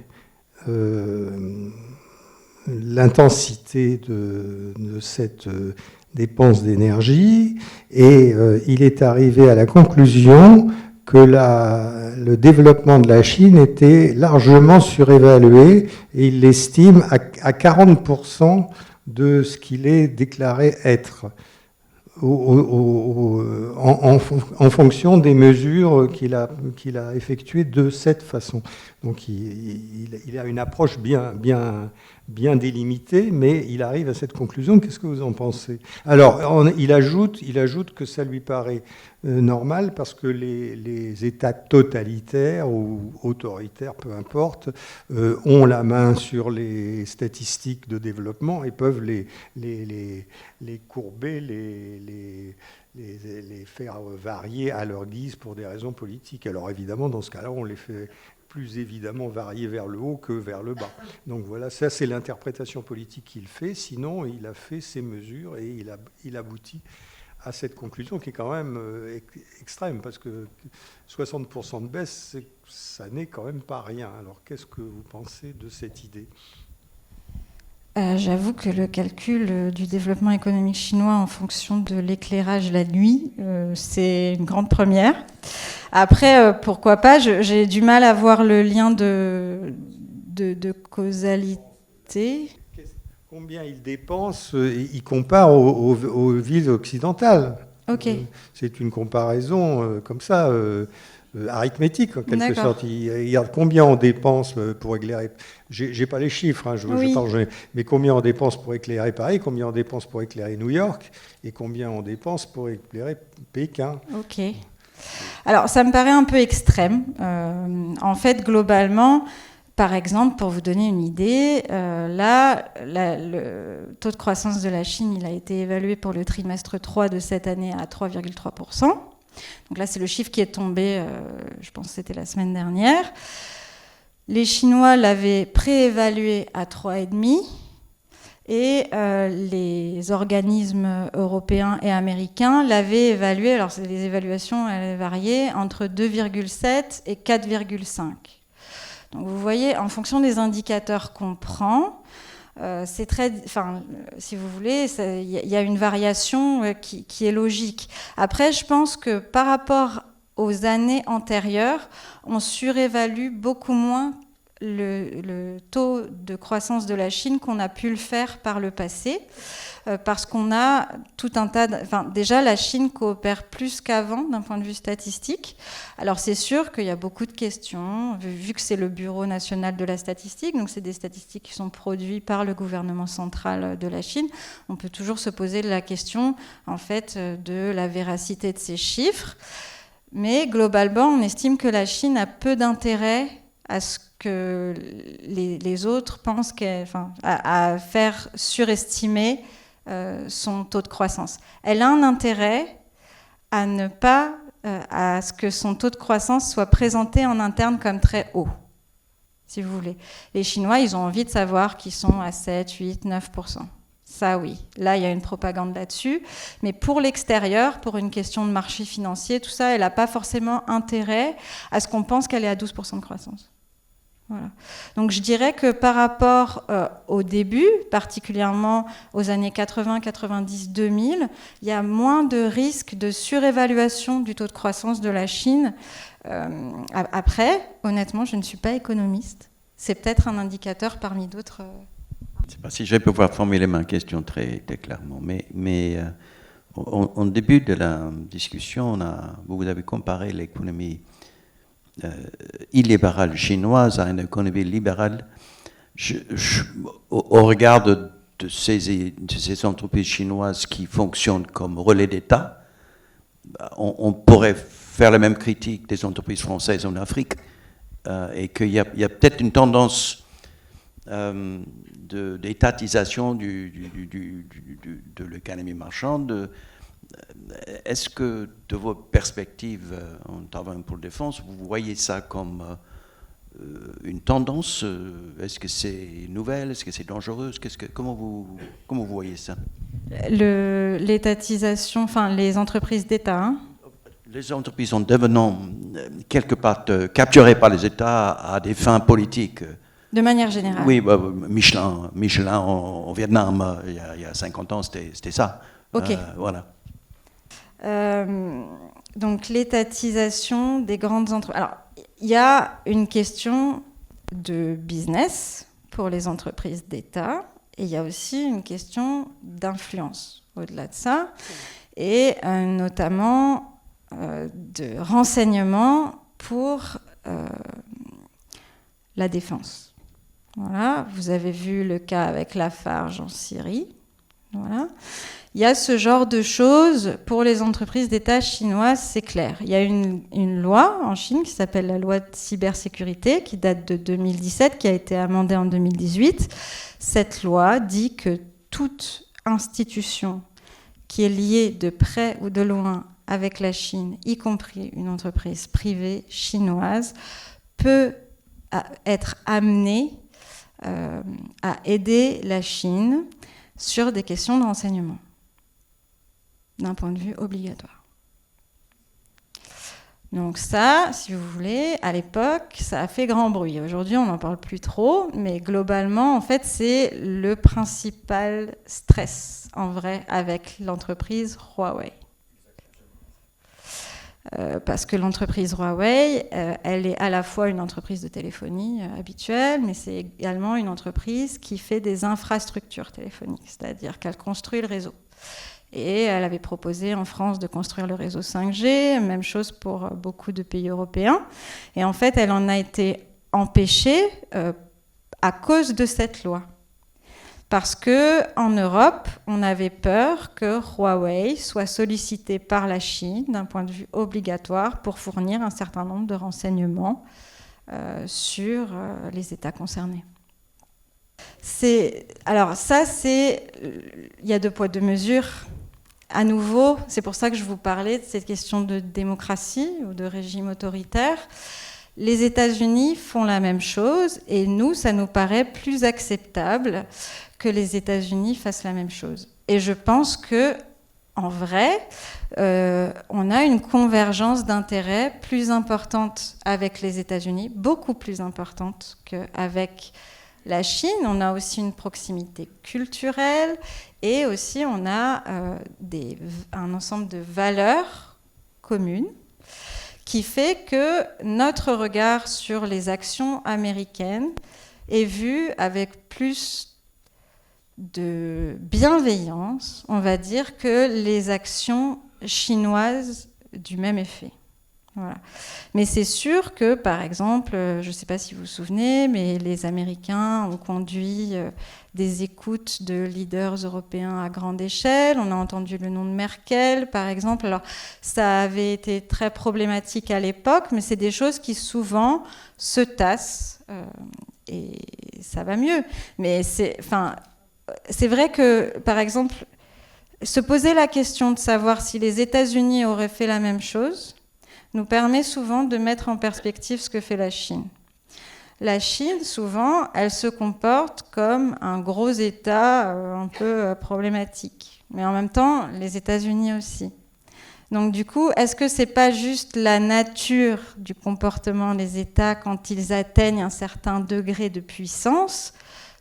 l'intensité de cette dépense d'énergie. Et il est arrivé à la conclusion que le développement de la Chine était largement surévalué, et il l'estime à 40% de ce qu'il est déclaré être, en fonction des mesures qu'il a effectuées de cette façon. Donc il a une approche bien délimitée, mais il arrive à cette conclusion. Qu'est-ce que vous en pensez ? Alors, il ajoute que ça lui paraît normal parce que les États totalitaires ou autoritaires, peu importe, ont la main sur les statistiques de développement et peuvent les courber, les faire varier à leur guise pour des raisons politiques. Alors évidemment, dans ce cas-là, on les fait plus évidemment varier vers le haut que vers le bas. Donc voilà, ça c'est l'interprétation politique qu'il fait. Sinon, il a fait ses mesures et il aboutit à cette conclusion qui est quand même extrême, parce que 60% de baisse, ça n'est quand même pas rien. Alors qu'est-ce que vous pensez de cette idée ? J'avoue que le calcul du développement économique chinois en fonction de l'éclairage la nuit, c'est une grande première. Après, pourquoi pas, j'ai du mal à voir le lien de causalité. Combien il dépense, il compare aux villes occidentales. Okay. C'est une comparaison comme ça, arithmétique en quelque sorte. Il regarde combien on dépense pour éclairer. J'ai pas les chiffres, je parle, mais combien on dépense pour éclairer Paris, combien on dépense pour éclairer New York, et combien on dépense pour éclairer Pékin. Ok. Alors, ça me paraît un peu extrême. En fait, globalement, par exemple, pour vous donner une idée, le taux de croissance de la Chine, il a été évalué pour le trimestre 3 de cette année à 3,3%. Donc là, c'est le chiffre qui est tombé, je pense que c'était la semaine dernière. Les Chinois l'avaient préévalué à 3,5 et les organismes européens et américains l'avaient évalué, alors les évaluations elles variaient, entre 2,7 et 4,5. Donc vous voyez, en fonction des indicateurs qu'on prend, c'est très, enfin, si vous voulez, il y a une variation qui est logique. Après, je pense que par rapport aux années antérieures, on surévalue beaucoup moins le taux de croissance de la Chine qu'on a pu le faire par le passé, parce qu'on a tout un tas déjà, la Chine coopère plus qu'avant d'un point de vue statistique. Alors c'est sûr qu'il y a beaucoup de questions, vu que c'est le Bureau national de la statistique, donc c'est des statistiques qui sont produites par le gouvernement central de la Chine. On peut toujours se poser la question, en fait, de la véracité de ces chiffres. Mais globalement, on estime que la Chine a peu d'intérêt à ce que les autres pensent à faire surestimer son taux de croissance. Elle a un intérêt à ne pas à ce que son taux de croissance soit présenté en interne comme très haut, si vous voulez. Les Chinois, ils ont envie de savoir qu'ils sont à 7, 8, 9%. Ça, oui. Là, il y a une propagande là-dessus. Mais pour l'extérieur, pour une question de marché financier, tout ça, elle n'a pas forcément intérêt à ce qu'on pense qu'elle est à 12% de croissance. Voilà. Donc je dirais que par rapport au début, particulièrement aux années 80, 90, 2000, il y a moins de risques de surévaluation du taux de croissance de la Chine. Après, honnêtement, je ne suis pas économiste. C'est peut-être un indicateur parmi d'autres. Je ne sais pas si je vais pouvoir formuler ma question très clairement, mais au début de la discussion, vous avez comparé l'économie illibérale chinoise à une économie libérale. Au regard de ces entreprises chinoises qui fonctionnent comme relais d'État, on pourrait faire la même critique des entreprises françaises en Afrique, et qu'il y a peut-être une tendance d'étatisation de l'économie marchande. Est-ce que, de vos perspectives en travaillant pour la défense, vous voyez ça comme une tendance? Est-ce que c'est nouvelle? Est-ce que c'est dangereux? Comment vous voyez ça? L'étatisation, enfin les entreprises d'État. Hein. Les entreprises en devenant quelque part capturées par les États à des fins politiques. De manière générale. Oui, Michelin en Vietnam, il y a 50 ans, c'était ça. Ok. Voilà. Donc l'étatisation des grandes entreprises. Alors, il y a une question de business pour les entreprises d'État et il y a aussi une question d'influence au-delà de ça et notamment de renseignement pour la défense. Voilà, vous avez vu le cas avec Lafarge en Syrie. Voilà. Il y a ce genre de choses pour les entreprises d'État chinoises, c'est clair. Il y a une loi en Chine qui s'appelle la loi de cybersécurité, qui date de 2017, qui a été amendée en 2018. Cette loi dit que toute institution qui est liée de près ou de loin avec la Chine, y compris une entreprise privée chinoise, peut être amenée à aider la Chine sur des questions de renseignement, d'un point de vue obligatoire. Donc ça, si vous voulez, à l'époque, ça a fait grand bruit. Aujourd'hui, on n'en parle plus trop, mais globalement, en fait, c'est le principal stress, en vrai, avec l'entreprise Huawei. Parce que l'entreprise Huawei, elle est à la fois une entreprise de téléphonie habituelle, mais c'est également une entreprise qui fait des infrastructures téléphoniques, c'est-à-dire qu'elle construit le réseau. Et elle avait proposé en France de construire le réseau 5G, même chose pour beaucoup de pays européens. Et en fait, elle en a été empêchée à cause de cette loi. Parce qu'en Europe, on avait peur que Huawei soit sollicité par la Chine d'un point de vue obligatoire pour fournir un certain nombre de renseignements sur les États concernés. Alors ça, il y a deux poids, deux mesures à nouveau, c'est pour ça que je vous parlais de cette question de démocratie ou de régime autoritaire. Les États-Unis font la même chose et nous, ça nous paraît plus acceptable que les États-Unis fassent la même chose. Et je pense que, en vrai, on a une convergence d'intérêts plus importante avec les États-Unis, beaucoup plus importante qu'avec la Chine. On a aussi une proximité culturelle et aussi on a un ensemble de valeurs communes qui fait que notre regard sur les actions américaines est vu avec plus de bienveillance, on va dire, que les actions chinoises du même effet. Voilà. Mais c'est sûr que, par exemple, je ne sais pas si vous vous souvenez, mais les Américains ont conduit des écoutes de leaders européens à grande échelle. On a entendu le nom de Merkel, par exemple. Alors, ça avait été très problématique à l'époque, mais c'est des choses qui souvent se tassent et ça va mieux. Mais c'est vrai que, par exemple, se poser la question de savoir si les États-Unis auraient fait la même chose nous permet souvent de mettre en perspective ce que fait la Chine. La Chine, souvent, elle se comporte comme un gros État un peu problématique. Mais en même temps, les États-Unis aussi. Donc du coup, est-ce que c'est pas juste la nature du comportement des États quand ils atteignent un certain degré de puissance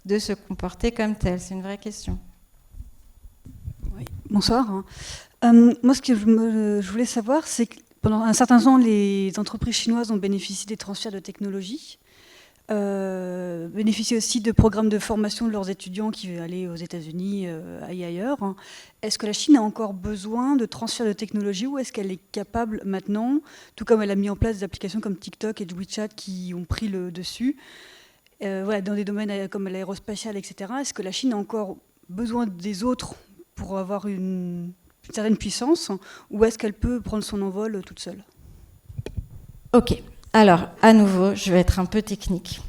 de se comporter comme tel? C'est une vraie question. Oui. Bonsoir. Moi, ce que je voulais savoir, c'est que pendant un certain temps, les entreprises chinoises ont bénéficié des transferts de technologie, bénéficient aussi de programmes de formation de leurs étudiants qui veulent aller aux États-Unis et ailleurs. Est-ce que la Chine a encore besoin de transferts de technologie ou est-ce qu'elle est capable maintenant, tout comme elle a mis en place des applications comme TikTok et WeChat qui ont pris le dessus, voilà, dans des domaines comme l'aérospatial, etc. Est-ce que la Chine a encore besoin des autres pour avoir une certaine puissance, ou est-ce qu'elle peut prendre son envol toute seule? Ok, alors à nouveau, je vais être un peu technique.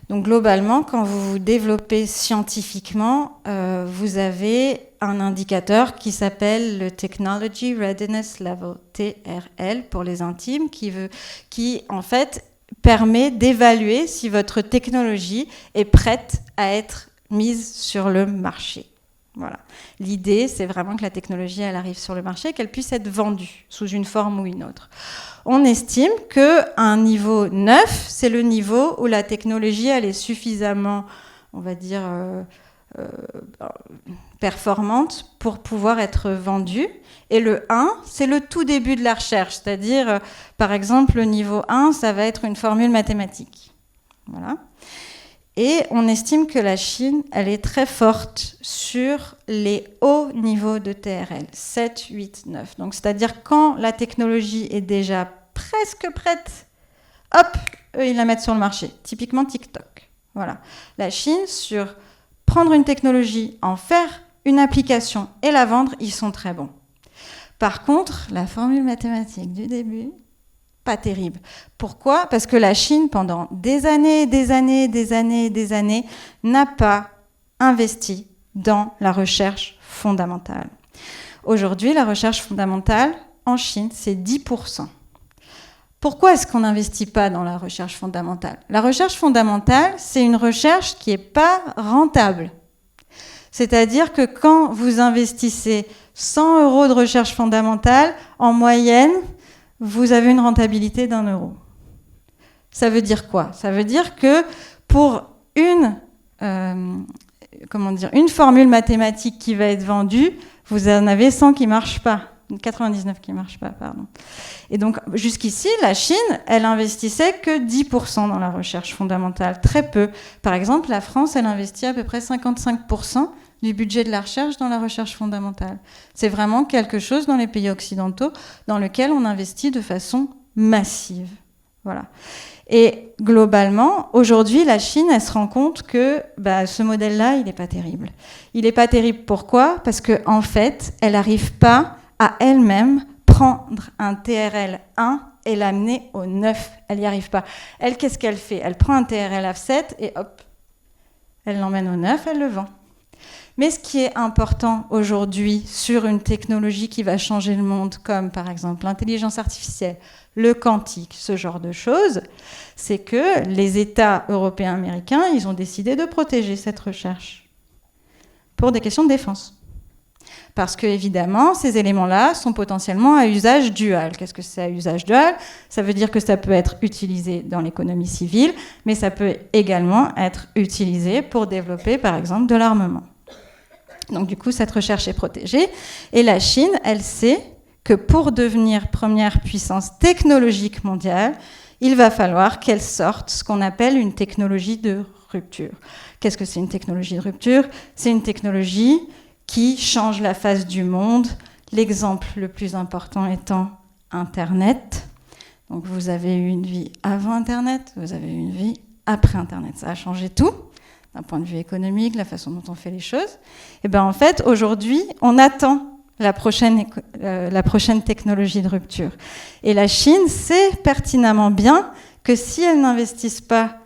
Donc globalement, quand vous vous développez scientifiquement, vous avez un indicateur qui s'appelle le Technology Readiness Level, TRL pour les intimes, qui en fait permet d'évaluer si votre technologie est prête à être mise sur le marché. Voilà. L'idée, c'est vraiment que la technologie, elle arrive sur le marché, qu'elle puisse être vendue sous une forme ou une autre. On estime qu'un niveau 9, c'est le niveau où la technologie, elle est suffisamment, on va dire, performante pour pouvoir être vendue. Et le 1, c'est le tout début de la recherche. C'est-à-dire, par exemple, le niveau 1, ça va être une formule mathématique. Voilà. Et on estime que la Chine, elle est très forte sur les hauts niveaux de TRL, 7, 8, 9. Donc, c'est-à-dire quand la technologie est déjà presque prête, hop, eux, ils la mettent sur le marché. Typiquement TikTok. Voilà. La Chine, sur prendre une technologie, en faire une application et la vendre, ils sont très bons. Par contre, la formule mathématique du début, pas terrible. Pourquoi ? Parce que la Chine, pendant des années, n'a pas investi dans la recherche fondamentale. Aujourd'hui, la recherche fondamentale en Chine, c'est 10%. Pourquoi est-ce qu'on n'investit pas dans la recherche fondamentale ? La recherche fondamentale, c'est une recherche qui n'est pas rentable. C'est-à-dire que quand vous investissez 100 € de recherche fondamentale, en moyenne, vous avez une rentabilité d'1 €. Ça veut dire quoi ? Ça veut dire que pour une formule mathématique qui va être vendue, vous en avez 100 qui ne marchent pas, 99 qui ne marchent pas, pardon. Et donc, jusqu'ici, la Chine, elle investissait que 10% dans la recherche fondamentale, très peu. Par exemple, la France, elle investit à peu près 55% du budget de la recherche dans la recherche fondamentale. C'est vraiment quelque chose dans les pays occidentaux dans lequel on investit de façon massive. Voilà. Et globalement, aujourd'hui, la Chine, elle se rend compte que ce modèle-là, il n'est pas terrible. Il n'est pas terrible, pourquoi ? Parce qu'en fait, elle n'arrive pas à elle-même prendre un TRL 1 et l'amener au 9. Elle n'y arrive pas. Elle, qu'est-ce qu'elle fait ? Elle prend un TRL 7 et hop, elle l'emmène au 9, elle le vend. Mais ce qui est important aujourd'hui sur une technologie qui va changer le monde, comme par exemple l'intelligence artificielle, le quantique, ce genre de choses, c'est que les États européens américains, ils ont décidé de protéger cette recherche pour des questions de défense. Parce que, évidemment, ces éléments-là sont potentiellement à usage dual. Qu'est-ce que c'est à usage dual? Ça veut dire que ça peut être utilisé dans l'économie civile, mais ça peut également être utilisé pour développer, par exemple, de l'armement. Donc, du coup, cette recherche est protégée. Et la Chine, elle sait que pour devenir première puissance technologique mondiale, il va falloir qu'elle sorte ce qu'on appelle une technologie de rupture. Qu'est-ce que c'est une technologie de rupture? C'est une technologie qui change la face du monde. L'exemple le plus important étant Internet. Donc vous avez eu une vie avant Internet, vous avez eu une vie après Internet. Ça a changé tout, d'un point de vue économique, la façon dont on fait les choses. Et bien en fait, aujourd'hui, on attend la prochaine technologie de rupture. Et la Chine sait pertinemment bien que si elle n'investisse pas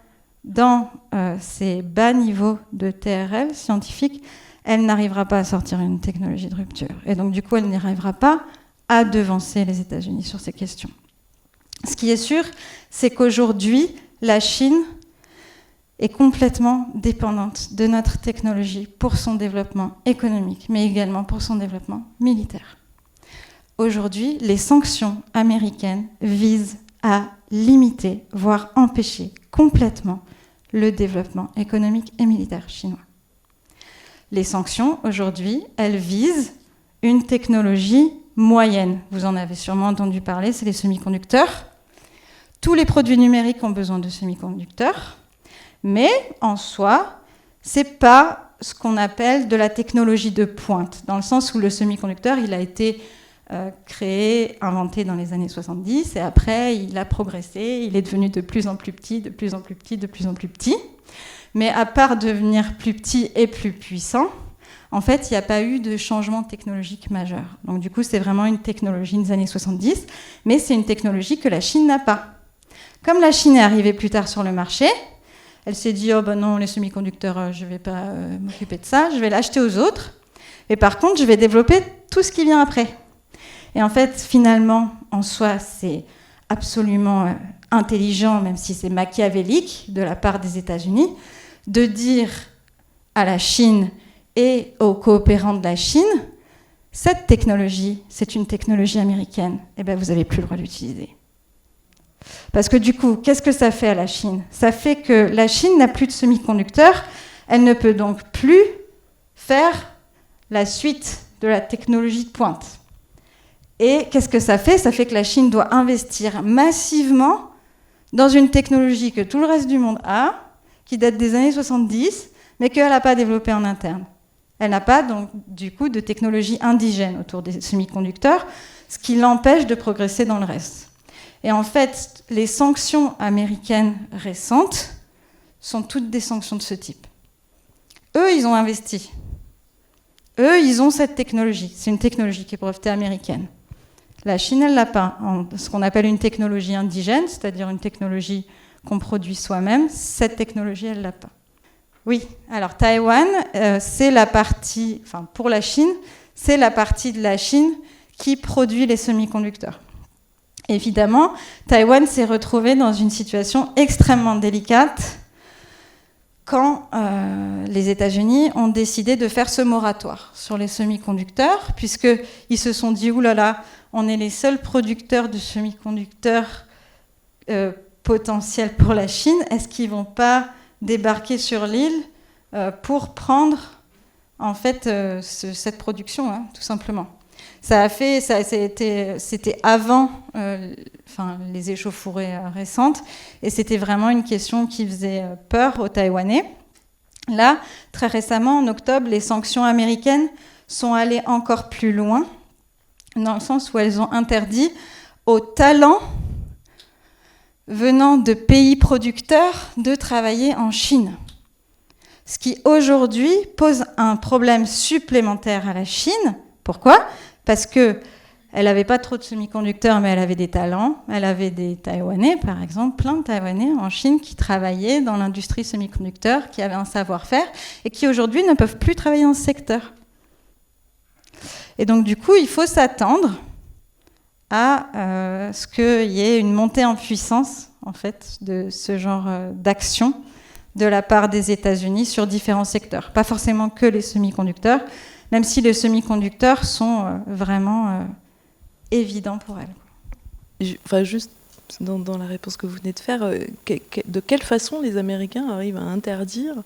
dans ces bas niveaux de TRL scientifiques, elle n'arrivera pas à sortir une technologie de rupture. Et donc, du coup, elle n'arrivera pas à devancer les États-Unis sur ces questions. Ce qui est sûr, c'est qu'aujourd'hui, la Chine est complètement dépendante de notre technologie pour son développement économique, mais également pour son développement militaire. Aujourd'hui, les sanctions américaines visent à limiter, voire empêcher complètement le développement économique et militaire chinois. Les sanctions, aujourd'hui, elles visent une technologie moyenne. Vous en avez sûrement entendu parler, c'est les semi-conducteurs. Tous les produits numériques ont besoin de semi-conducteurs, mais en soi, c'est pas ce qu'on appelle de la technologie de pointe, dans le sens où le semi-conducteur, il a été créé, inventé dans les années 70, et après, il a progressé, il est devenu de plus en plus petit, de plus en plus petit, de plus en plus petit. Mais à part devenir plus petit et plus puissant, en fait, il n'y a pas eu de changement technologique majeur. Donc du coup, c'est vraiment une technologie des années 70, mais c'est une technologie que la Chine n'a pas. Comme la Chine est arrivée plus tard sur le marché, elle s'est dit « Oh ben non, les semi-conducteurs, je ne vais pas m'occuper de ça, je vais l'acheter aux autres. Et par contre, je vais développer tout ce qui vient après. » Et en fait, finalement, en soi, c'est absolument intelligent, même si c'est machiavélique de la part des États-Unis, de dire à la Chine et aux coopérants de la Chine, cette technologie, c'est une technologie américaine, et bien vous n'avez plus le droit d'utiliser. Parce que du coup, qu'est-ce que ça fait à la Chine? Ça fait que la Chine n'a plus de semi-conducteurs, elle ne peut donc plus faire la suite de la technologie de pointe. Et qu'est-ce que ça fait? Ça fait que la Chine doit investir massivement dans une technologie que tout le reste du monde a, qui date des années 70, mais qu'elle n'a pas développée en interne. Elle n'a pas, donc, du coup, de technologie indigène autour des semi-conducteurs, ce qui l'empêche de progresser dans le reste. Et en fait, les sanctions américaines récentes sont toutes des sanctions de ce type. Eux, ils ont investi. Eux, ils ont cette technologie. C'est une technologie qui est brevetée américaine. La Chine, elle l'a pas. Ce qu'on appelle une technologie indigène, c'est-à-dire une technologie qu'on produit soi-même, cette technologie, elle l'a pas. Oui, alors Taïwan, c'est la partie, enfin pour la Chine, c'est la partie de la Chine qui produit les semi-conducteurs. Évidemment, Taïwan s'est retrouvé dans une situation extrêmement délicate quand les États-Unis ont décidé de faire ce moratoire sur les semi-conducteurs, puisqu'ils se sont dit « Ouh là là, on est les seuls producteurs de semi-conducteurs potentiels pour la Chine, est-ce qu'ils ne vont pas débarquer sur l'île pour prendre en fait cette production, hein, tout simplement ?» C'était avant les échauffourées récentes, et c'était vraiment une question qui faisait peur aux Taïwanais. Là, très récemment, en octobre, les sanctions américaines sont allées encore plus loin, dans le sens où elles ont interdit aux talents venant de pays producteurs de travailler en Chine. Ce qui aujourd'hui pose un problème supplémentaire à la Chine. Pourquoi ? Parce que Elle n'avait pas trop de semi-conducteurs, mais elle avait des talents. Elle avait des Taïwanais, par exemple, plein de Taïwanais en Chine qui travaillaient dans l'industrie semi-conducteur, qui avaient un savoir-faire et qui aujourd'hui ne peuvent plus travailler dans ce secteur. Et donc du coup, il faut s'attendre à ce qu'il y ait une montée en puissance, en fait, de ce genre d'action de la part des États-Unis sur différents secteurs. Pas forcément que les semi-conducteurs, même si les semi-conducteurs sont vraiment évidents pour elles. Enfin, juste dans la réponse que vous venez de faire, de quelle façon les Américains arrivent à interdire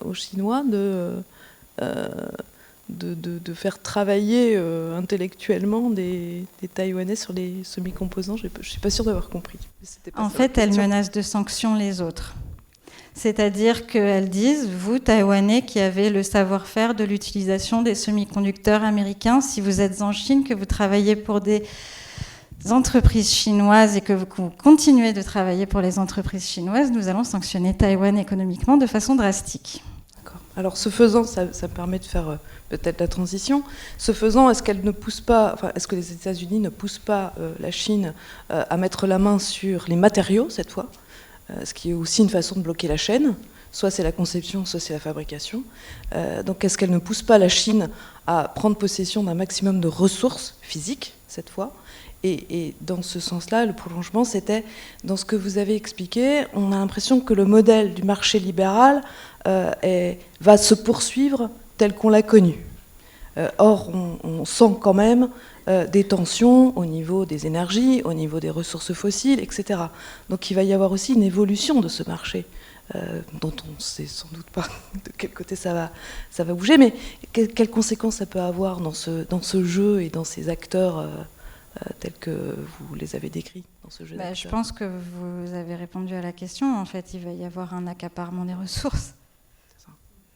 aux Chinois de faire travailler intellectuellement des Taïwanais sur les semi-composants? Je ne suis pas sûre d'avoir compris. En fait, elles menacent de sanctions les autres. C'est-à-dire qu'elles disent, vous, Taïwanais, qui avez le savoir-faire de l'utilisation des semi-conducteurs américains, si vous êtes en Chine, que vous travaillez pour des entreprises chinoises et que vous continuez de travailler pour les entreprises chinoises, nous allons sanctionner Taïwan économiquement de façon drastique. D'accord. Alors, ce faisant, ça permet de faire peut-être la transition. Ce faisant, est-ce qu'elle ne pousse pas, enfin, est-ce que les États-Unis ne poussent pas la Chine à mettre la main sur les matériaux cette fois, ce qui est aussi une façon de bloquer la chaîne? Soit c'est la conception, soit c'est la fabrication. Donc, est-ce qu'elle ne pousse pas la Chine à prendre possession d'un maximum de ressources physiques cette fois? Et dans ce sens-là, le prolongement, c'était, dans ce que vous avez expliqué, on a l'impression que le modèle du marché libéral va se poursuivre tel qu'on l'a connu. Or, on sent quand même des tensions au niveau des énergies, au niveau des ressources fossiles, etc. Donc il va y avoir aussi une évolution de ce marché, dont on ne sait sans doute pas de quel côté ça va bouger, mais quelles conséquences ça peut avoir dans ce jeu et dans ces acteurs tels que vous les avez décrits dans ce jeu d'acteurs? Je pense que vous avez répondu à la question. En fait, il va y avoir un accaparement des ressources.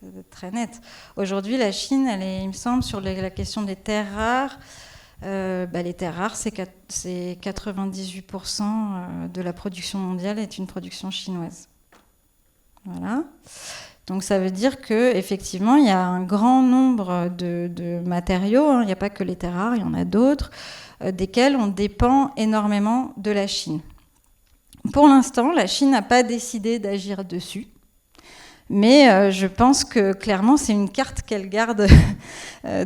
C'est très net. Aujourd'hui, la Chine, il me semble, sur la question des terres rares, les terres rares, c'est 98% de la production mondiale est une production chinoise. Voilà. Donc ça veut dire qu'effectivement, il y a un grand nombre de matériaux, il n'y a pas que les terres rares, il y en a d'autres, desquels on dépend énormément de la Chine. Pour l'instant, la Chine n'a pas décidé d'agir dessus. Mais je pense que clairement, c'est une carte qu'elle garde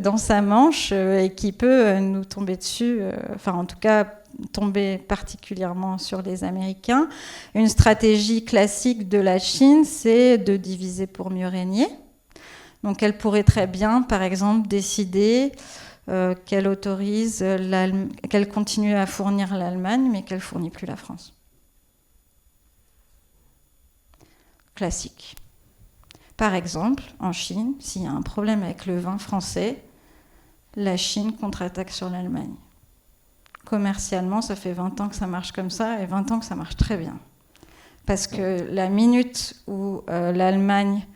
dans sa manche et qui peut nous tomber dessus, enfin en tout cas tomber particulièrement sur les Américains. Une stratégie classique de la Chine, c'est de diviser pour mieux régner. Donc elle pourrait très bien, par exemple, décider qu'elle autorise, qu'elle continue à fournir l'Allemagne, mais qu'elle ne fournit plus la France. Classique. Par exemple, en Chine, s'il y a un problème avec le vin français, la Chine contre-attaque sur l'Allemagne. Commercialement, ça fait 20 ans que ça marche comme ça et 20 ans que ça marche très bien. Parce que la minute où l'Allemagne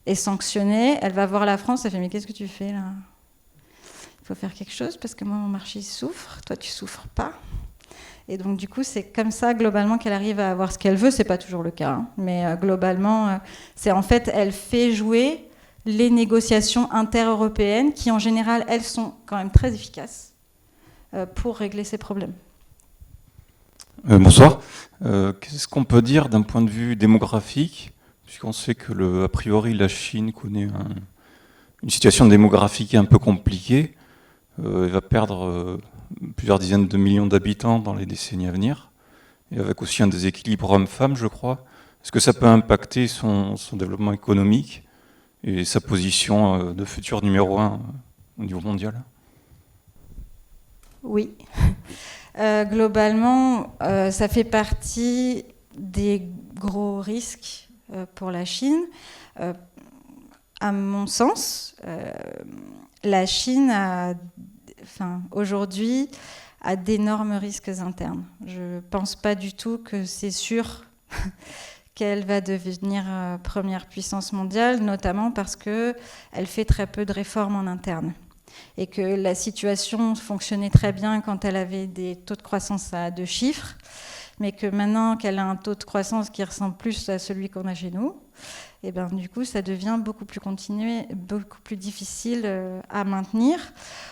est sanctionnée, elle va voir la France, elle fait « Mais qu'est-ce que tu fais là ? Il faut faire quelque chose parce que moi, mon marché souffre, toi, tu souffres pas. » Et donc, du coup, c'est comme ça, globalement, qu'elle arrive à avoir ce qu'elle veut. Ce n'est pas toujours le cas, hein. Mais globalement, c'est en fait, elle fait jouer les négociations inter-européennes qui, en général, elles sont quand même très efficaces pour régler ces problèmes. Bonsoir. Qu'est-ce qu'on peut dire d'un point de vue démographique, puisqu'on sait que, a priori, la Chine connaît une situation démographique un peu compliquée. Elle va perdre plusieurs dizaines de millions d'habitants dans les décennies à venir, et avec aussi un déséquilibre homme-femme, je crois. Est-ce que ça peut impacter son développement économique et sa position de futur numéro 1 au niveau mondial? Oui. Globalement, ça fait partie des gros risques pour la Chine. À mon sens, la Chine aujourd'hui a d'énormes risques internes. Je ne pense pas du tout que c'est sûr qu'elle va devenir première puissance mondiale, notamment parce qu'elle fait très peu de réformes en interne. Et que la situation fonctionnait très bien quand elle avait des taux de croissance à 2 chiffres, mais que maintenant qu'elle a un taux de croissance qui ressemble plus à celui qu'on a chez nous, et ben, du coup, ça devient beaucoup plus difficile à maintenir.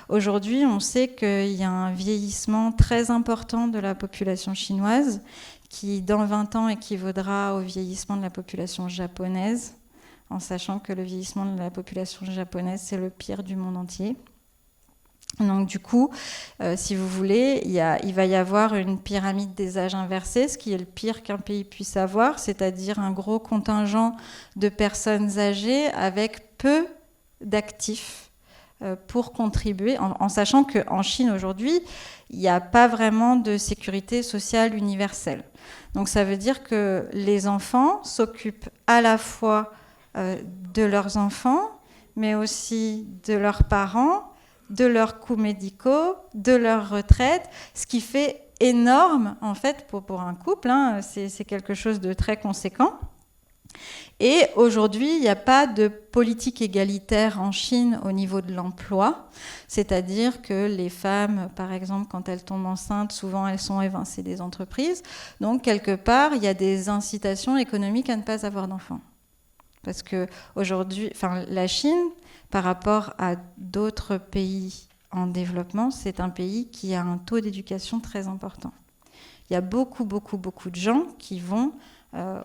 Aujourd'hui, on sait qu'il y a un vieillissement très important de la population chinoise qui, dans 20 ans, équivaudra au vieillissement de la population japonaise, en sachant que le vieillissement de la population japonaise, c'est le pire du monde entier. Donc du coup, si vous voulez, il va y avoir une pyramide des âges inversée, ce qui est le pire qu'un pays puisse avoir, c'est-à-dire un gros contingent de personnes âgées avec peu d'actifs pour contribuer, en sachant qu'en Chine aujourd'hui, il n'y a pas vraiment de sécurité sociale universelle. Donc ça veut dire que les enfants s'occupent à la fois de leurs enfants, mais aussi de leurs parents, de leurs coûts médicaux, de leur retraite, ce qui fait énorme en fait pour un couple, hein, c'est quelque chose de très conséquent. Et aujourd'hui, il n'y a pas de politique égalitaire en Chine au niveau de l'emploi, c'est-à-dire que les femmes, par exemple, quand elles tombent enceintes, souvent elles sont évincées des entreprises, donc quelque part, il y a des incitations économiques à ne pas avoir d'enfants. Parce que aujourd'hui, la Chine, par rapport à d'autres pays en développement, c'est un pays qui a un taux d'éducation très important. Il y a beaucoup de gens qui vont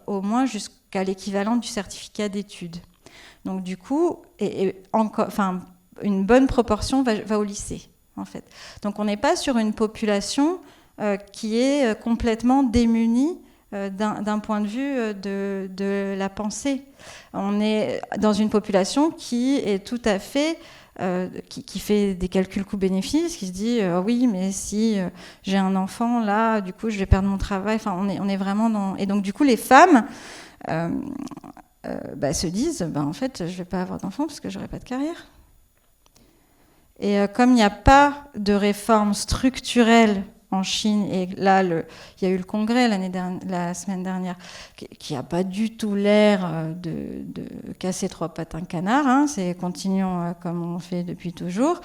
au moins jusqu'à l'équivalent du certificat d'études. Donc du coup, une bonne proportion va au lycée, en fait. Donc on n'est pas sur une population qui est complètement démunie d'un point de vue de la pensée. On est dans une population qui est tout à fait, qui fait des calculs coûts-bénéfices, qui se dit oui, mais si j'ai un enfant là, du coup je vais perdre mon travail. Enfin, on est vraiment dans... Et donc du coup les femmes se disent en fait je vais pas avoir d'enfant parce que j'aurai pas de carrière. Et comme il n'y a pas de réforme structurelle en Chine, et là, il y a eu le congrès la semaine dernière, qui n'a pas du tout l'air de casser trois pattes un canard, hein, c'est continuons comme on fait depuis toujours.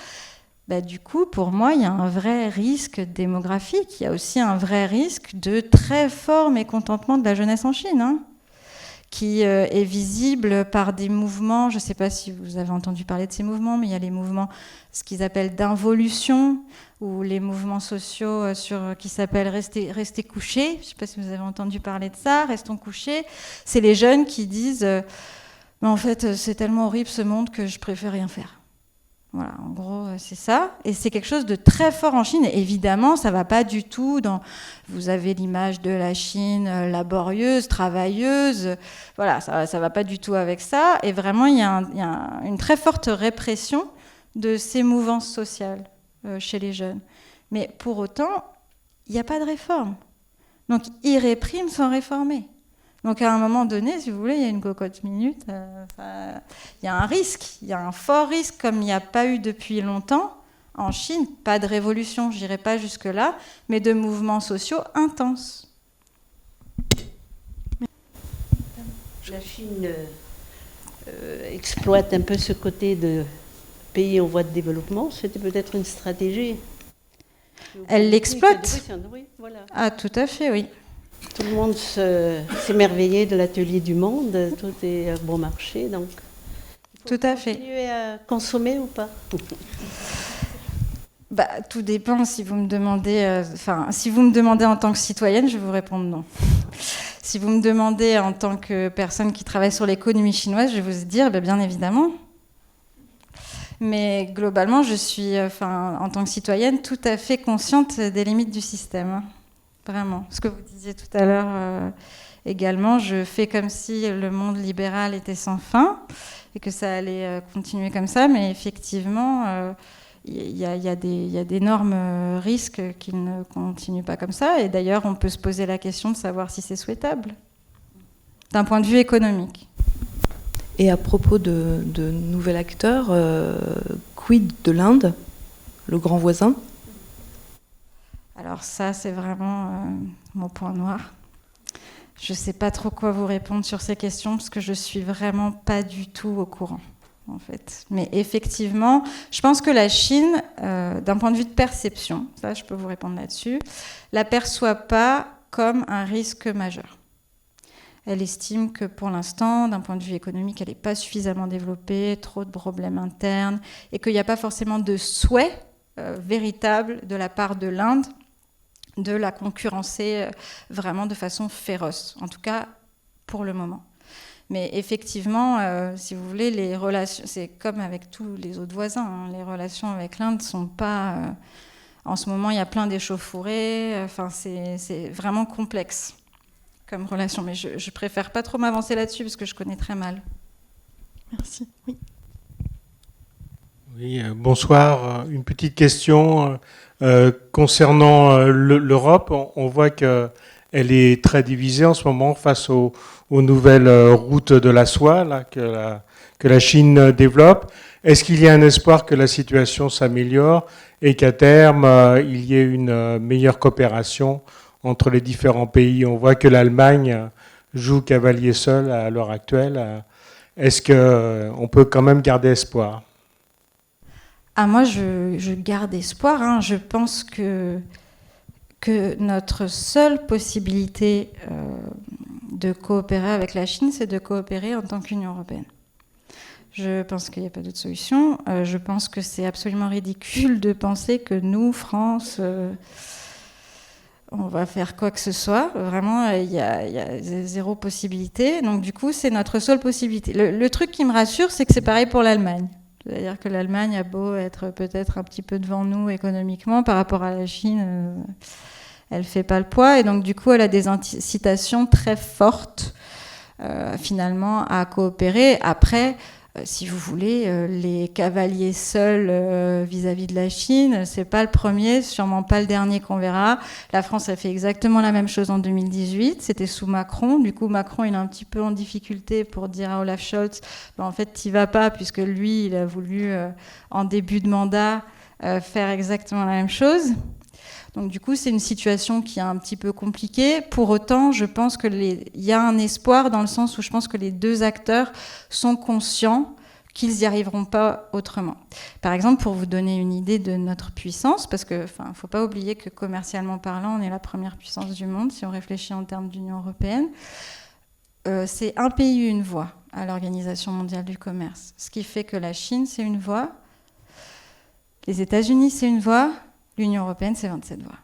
Du coup, pour moi, il y a un vrai risque démographique, il y a aussi un vrai risque de très fort mécontentement de la jeunesse en Chine, hein, qui est visible par des mouvements, je ne sais pas si vous avez entendu parler de ces mouvements, mais il y a les mouvements, ce qu'ils appellent d'involution, ou les mouvements sociaux qui s'appellent Rester couché. Je ne sais pas si vous avez entendu parler de ça, Restons couchés. C'est les jeunes qui disent mais en fait, c'est tellement horrible ce monde que je préfère rien faire. Voilà, en gros, c'est ça. Et c'est quelque chose de très fort en Chine. Et évidemment, ça ne va pas du tout dans... Vous avez l'image de la Chine laborieuse, travailleuse. Voilà, ça ne va pas du tout avec ça. Et vraiment, il y a une très forte répression de ces mouvances sociales chez les jeunes. Mais pour autant, il n'y a pas de réforme. Donc, ils répriment sans réformer. Donc, à un moment donné, si vous voulez, il y a une cocotte minute, il y a un risque, il y a un fort risque, comme il n'y a pas eu depuis longtemps en Chine, pas de révolution, je n'irai pas jusque-là, mais de mouvements sociaux intenses. La Chine exploite un peu ce côté de pays en voie de développement, c'était peut-être une stratégie. Elle l'exploite. Oui, voilà. Ah, tout à fait, oui. Tout le monde s'émerveillait de l'atelier du monde, tout est bon marché, donc tout à fait. Continuer à consommer ou pas? Tout dépend. Si vous me demandez, si vous me demandez en tant que citoyenne, je vais vous répondre non. Si vous me demandez en tant que personne qui travaille sur l'économie chinoise, je vais vous dire bien évidemment. Mais globalement, je suis, en tant que citoyenne, tout à fait consciente des limites du système. Vraiment. Ce que vous disiez tout à l'heure également, je fais comme si le monde libéral était sans fin et que ça allait continuer comme ça, mais effectivement, il y a d'énormes risques qu'il ne continue pas comme ça. Et d'ailleurs, on peut se poser la question de savoir si c'est souhaitable, d'un point de vue économique. Et à propos de nouvel acteur, quid de l'Inde, le grand voisin? Alors ça, c'est vraiment mon point noir. Je ne sais pas trop quoi vous répondre sur ces questions parce que je ne suis vraiment pas du tout au courant, en fait. Mais effectivement, je pense que la Chine, d'un point de vue de perception, ça je peux vous répondre là-dessus, la perçoit pas comme un risque majeur. Elle estime que pour l'instant, d'un point de vue économique, elle n'est pas suffisamment développée, trop de problèmes internes, et qu'il n'y a pas forcément de souhait véritable de la part de l'Inde de la concurrencer vraiment de façon féroce, en tout cas pour le moment. Mais effectivement, si vous voulez, les relations, c'est comme avec tous les autres voisins, hein, les relations avec l'Inde ne sont pas... en ce moment, il y a plein d'échauffourées, enfin, c'est vraiment complexe comme relation, mais je préfère pas trop m'avancer là-dessus parce que je connais très mal. Merci. Oui. Oui, bonsoir. Une petite question concernant l'Europe. On voit qu'elle est très divisée en ce moment face aux nouvelles routes de la soie là, que la Chine développe. Est-ce qu'il y a un espoir que la situation s'améliore et qu'à terme, il y ait une meilleure coopération entre les différents pays? On voit que l'Allemagne joue cavalier seul à l'heure actuelle. Est-ce qu'on peut quand même garder espoir? Moi, je garde espoir. Hein. Je pense que notre seule possibilité de coopérer avec la Chine, c'est de coopérer en tant qu'Union européenne. Je pense qu'il n'y a pas d'autre solution. Je pense que c'est absolument ridicule de penser que nous, France, on va faire quoi que ce soit. Vraiment, il y a zéro possibilité. Donc du coup, c'est notre seule possibilité. Le truc qui me rassure, c'est que c'est pareil pour l'Allemagne. C'est-à-dire que l'Allemagne a beau être peut-être un petit peu devant nous économiquement par rapport à la Chine, elle ne fait pas le poids. Et donc du coup, elle a des incitations très fortes finalement à coopérer. Après, si vous voulez, les cavaliers seuls vis-à-vis de la Chine, c'est pas le premier, sûrement pas le dernier qu'on verra. La France a fait exactement la même chose en 2018, c'était sous Macron. Du coup, Macron, il est un petit peu en difficulté pour dire à Olaf Scholz, en fait, t'y vas pas, puisque lui, il a voulu, en début de mandat, faire exactement la même chose. Donc du coup, c'est une situation qui est un petit peu compliquée. Pour autant, je pense qu'il y a un espoir dans le sens où je pense que les deux acteurs sont conscients qu'ils n'y arriveront pas autrement. Par exemple, pour vous donner une idée de notre puissance, parce qu'il ne faut pas oublier que commercialement parlant, on est la première puissance du monde, si on réfléchit en termes d'Union européenne, c'est un pays, une voix à l'Organisation mondiale du commerce. Ce qui fait que la Chine, c'est une voix, les États-Unis, c'est une voix, l'Union européenne, c'est 27 voix.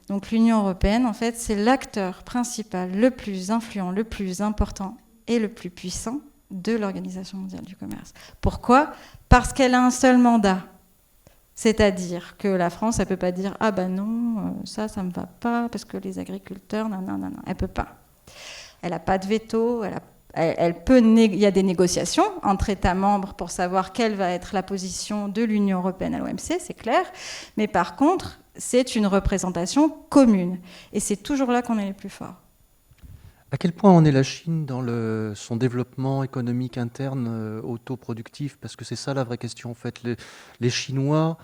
Donc l'Union européenne, en fait, c'est l'acteur principal, le plus influent, le plus important et le plus puissant de l'Organisation mondiale du commerce. Pourquoi ? Parce qu'elle a un seul mandat. C'est-à-dire que la France, elle ne peut pas dire « Ah ben non, ça ne me va pas, parce que les agriculteurs, non. » Elle ne peut pas. Elle n'a pas de veto, il y a des négociations entre États membres pour savoir quelle va être la position de l'Union européenne à l'OMC, c'est clair. Mais par contre, c'est une représentation commune. Et c'est toujours là qu'on est les plus forts. À quel point en est la Chine dans son développement économique interne autoproductif? Parce que c'est ça la vraie question en fait. Les Chinois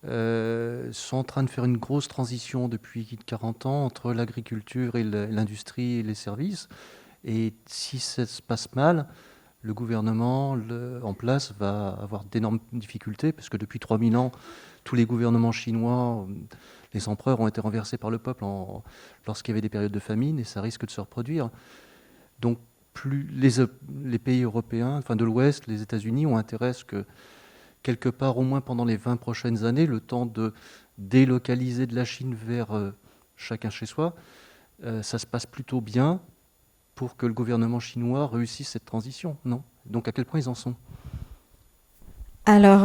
sont en train de faire une grosse transition depuis 40 ans entre l'agriculture et l'industrie et les services. Et si ça se passe mal, le gouvernement en place va avoir d'énormes difficultés, parce que depuis 3000 ans, tous les gouvernements chinois, les empereurs ont été renversés par le peuple lorsqu'il y avait des périodes de famine, et ça risque de se reproduire. Donc plus les pays européens, enfin de l'Ouest, les États-Unis, ont intérêt à ce que, quelque part, au moins pendant les 20 prochaines années, le temps de délocaliser de la Chine vers chacun chez soi, ça se passe plutôt bien, pour que le gouvernement chinois réussisse cette transition, non? Donc à quel point ils en sont? Alors,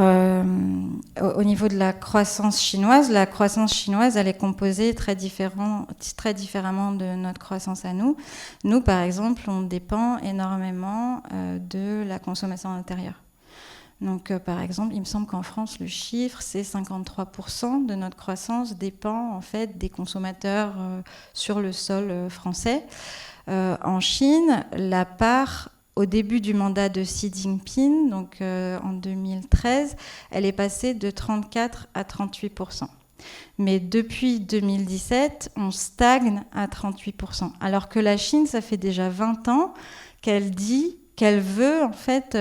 au niveau de la croissance chinoise, elle est composée très différemment de notre croissance à nous. Nous, par exemple, on dépend énormément de la consommation intérieure. Donc, par exemple, il me semble qu'en France, le chiffre, c'est 53% de notre croissance dépend en fait des consommateurs sur le sol français. En Chine, la part au début du mandat de Xi Jinping, donc en 2013, elle est passée de 34 à 38%. Mais depuis 2017, on stagne à 38%. Alors que la Chine, ça fait déjà 20 ans qu'elle dit qu'elle veut en fait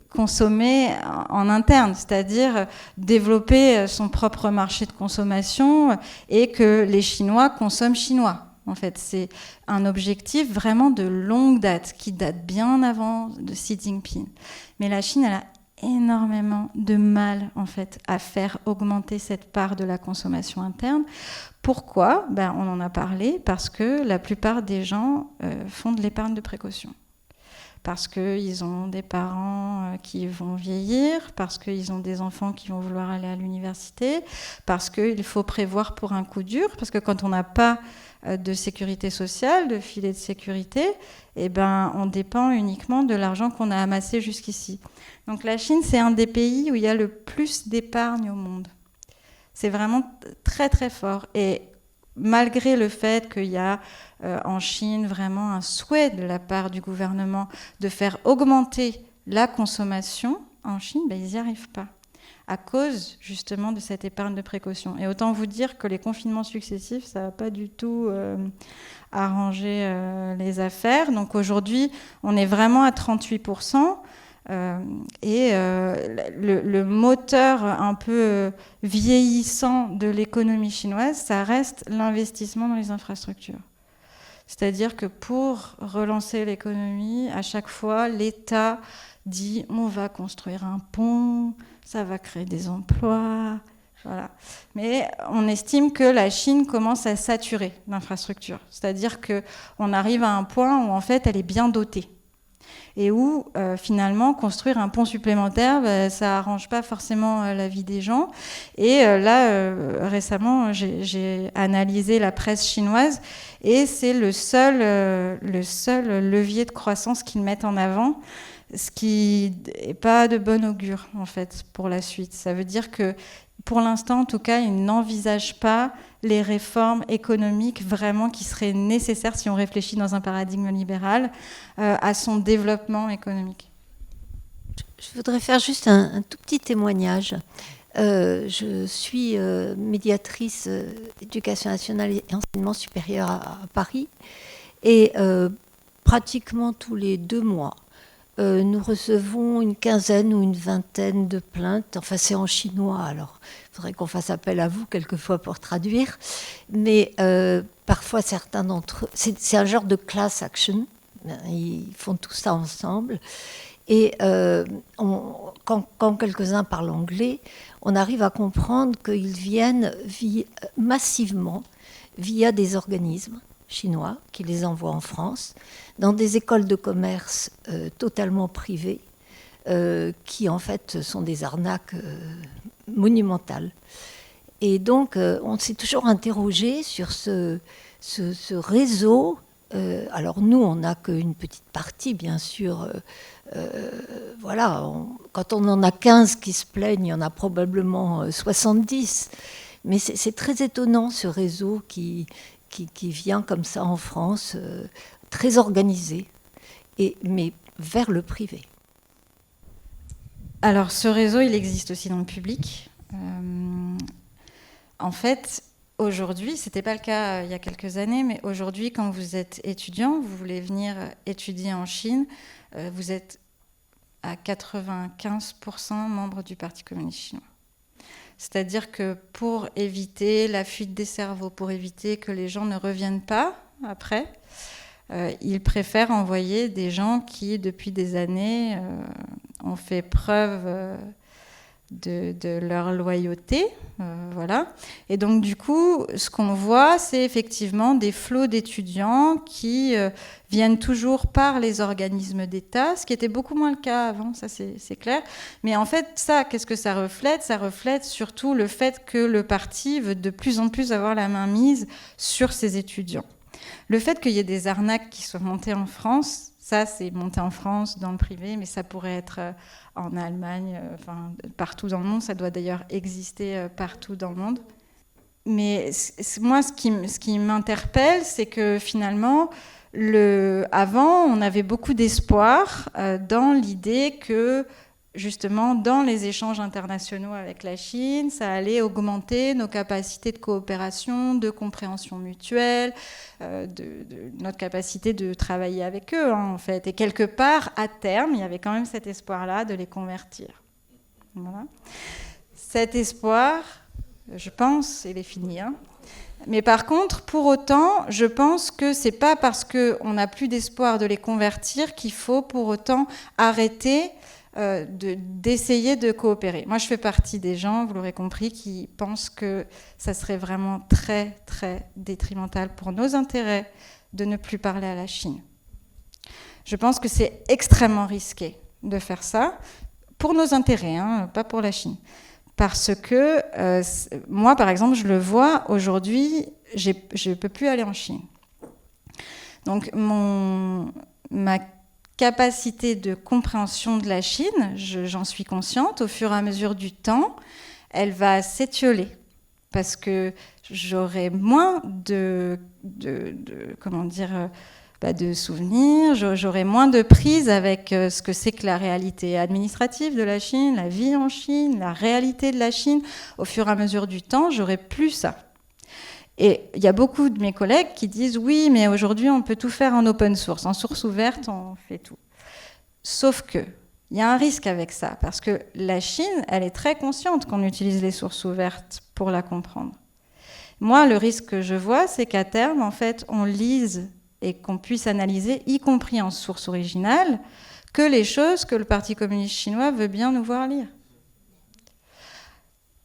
consommer en interne, c'est-à-dire développer son propre marché de consommation et que les Chinois consomment chinois. En fait, c'est un objectif vraiment de longue date, qui date bien avant de Xi Jinping. Mais la Chine, elle a énormément de mal, en fait, à faire augmenter cette part de la consommation interne. Pourquoi ? On en a parlé, parce que la plupart des gens font de l'épargne de précaution. Parce qu'ils ont des parents qui vont vieillir, parce qu'ils ont des enfants qui vont vouloir aller à l'université, parce qu'il faut prévoir pour un coup dur, parce que quand on n'a pas de sécurité sociale, de filet de sécurité, on dépend uniquement de l'argent qu'on a amassé jusqu'ici. Donc la Chine, c'est un des pays où il y a le plus d'épargne au monde. C'est vraiment très très fort. Et malgré le fait qu'il y a en Chine vraiment un souhait de la part du gouvernement de faire augmenter la consommation, en Chine, ils n'y arrivent pas, à cause justement de cette épargne de précaution. Et autant vous dire que les confinements successifs, ça n'a pas du tout arrangé les affaires. Donc aujourd'hui, on est vraiment à 38%. Le moteur un peu vieillissant de l'économie chinoise, ça reste l'investissement dans les infrastructures. C'est-à-dire que pour relancer l'économie, à chaque fois, l'État dit on va construire un pont, ça va créer des emplois. Voilà. Mais on estime que la Chine commence à saturer l'infrastructure. C'est-à-dire qu'on arrive à un point où en fait elle est bien dotée. Et où finalement construire un pont supplémentaire, ça n'arrange pas forcément la vie des gens. Et récemment, j'ai analysé la presse chinoise et c'est le seul levier de croissance qu'ils mettent en avant, ce qui n'est pas de bon augure en fait pour la suite. Ça veut dire que pour l'instant, en tout cas, ils n'envisagent pas les réformes économiques vraiment qui seraient nécessaires, si on réfléchit dans un paradigme libéral, à son développement économique. Je voudrais faire juste un tout petit témoignage. Je suis médiatrice éducation nationale et enseignement supérieur à Paris. Et pratiquement tous les 2 mois, nous recevons une quinzaine ou une vingtaine de plaintes. Enfin, c'est en chinois, alors il faudrait qu'on fasse appel à vous quelquefois pour traduire. Mais parfois, certains d'entre eux... C'est un genre de class action. Ils font tout ça ensemble. Et quand quelques-uns parlent anglais, on arrive à comprendre qu'ils viennent massivement via des organismes chinois qui les envoient en France, dans des écoles de commerce totalement privées, qui en fait sont des arnaques monumentales. Et donc on s'est toujours interrogé sur ce réseau. Alors nous, on n'a qu'une petite partie, bien sûr. Quand on en a 15 qui se plaignent, il y en a probablement 70. Mais c'est très étonnant, ce réseau qui vient comme ça en France, très organisé, mais vers le privé. Alors, ce réseau, il existe aussi dans le public. En fait, aujourd'hui, ce n'était pas le cas il y a quelques années, mais aujourd'hui, quand vous êtes étudiant, vous voulez venir étudier en Chine, vous êtes à 95% membre du Parti communiste chinois. C'est-à-dire que pour éviter la fuite des cerveaux, pour éviter que les gens ne reviennent pas après, ils préfèrent envoyer des gens qui, depuis des années, ont fait preuve de leur loyauté. Voilà. Et donc, du coup, ce qu'on voit, c'est effectivement des flots d'étudiants qui viennent toujours par les organismes d'État, ce qui était beaucoup moins le cas avant, ça c'est clair. Mais en fait, ça, qu'est-ce que ça reflète ? Ça reflète surtout le fait que le parti veut de plus en plus avoir la main mise sur ses étudiants. Le fait qu'il y ait des arnaques qui soient montées en France, ça c'est monté en France dans le privé, mais ça pourrait être en Allemagne, partout dans le monde. Ça doit d'ailleurs exister partout dans le monde. Mais moi, ce qui m'interpelle, c'est que finalement, avant, on avait beaucoup d'espoir dans l'idée que justement, dans les échanges internationaux avec la Chine, ça allait augmenter nos capacités de coopération, de compréhension mutuelle, de notre capacité de travailler avec eux, hein, en fait. Et quelque part, à terme, il y avait quand même cet espoir-là de les convertir. Voilà. Cet espoir, je pense, il est fini, hein. Mais par contre, pour autant, je pense que c'est pas parce qu'on n'a plus d'espoir de les convertir qu'il faut pour autant arrêter d'essayer de coopérer. Moi, je fais partie des gens, vous l'aurez compris, qui pensent que ça serait vraiment très, très détrimental pour nos intérêts de ne plus parler à la Chine. Je pense que c'est extrêmement risqué de faire ça, pour nos intérêts, hein, pas pour la Chine. Parce que moi, par exemple, je le vois aujourd'hui, je ne peux plus aller en Chine. Donc, ma capacité de compréhension de la Chine, j'en suis consciente, au fur et à mesure du temps, elle va s'étioler. Parce que j'aurai moins de souvenirs, j'aurai moins de prise avec ce que c'est que la réalité administrative de la Chine, la vie en Chine, la réalité de la Chine. Au fur et à mesure du temps, j'aurai plus ça. Et il y a beaucoup de mes collègues qui disent « Oui, mais aujourd'hui, on peut tout faire en open source. En source ouverte, on fait tout. » Sauf que il y a un risque avec ça, parce que la Chine, elle est très consciente qu'on utilise les sources ouvertes pour la comprendre. Moi, le risque que je vois, c'est qu'à terme, en fait, on lise et qu'on puisse analyser, y compris en source originale, que les choses que le Parti communiste chinois veut bien nous voir lire.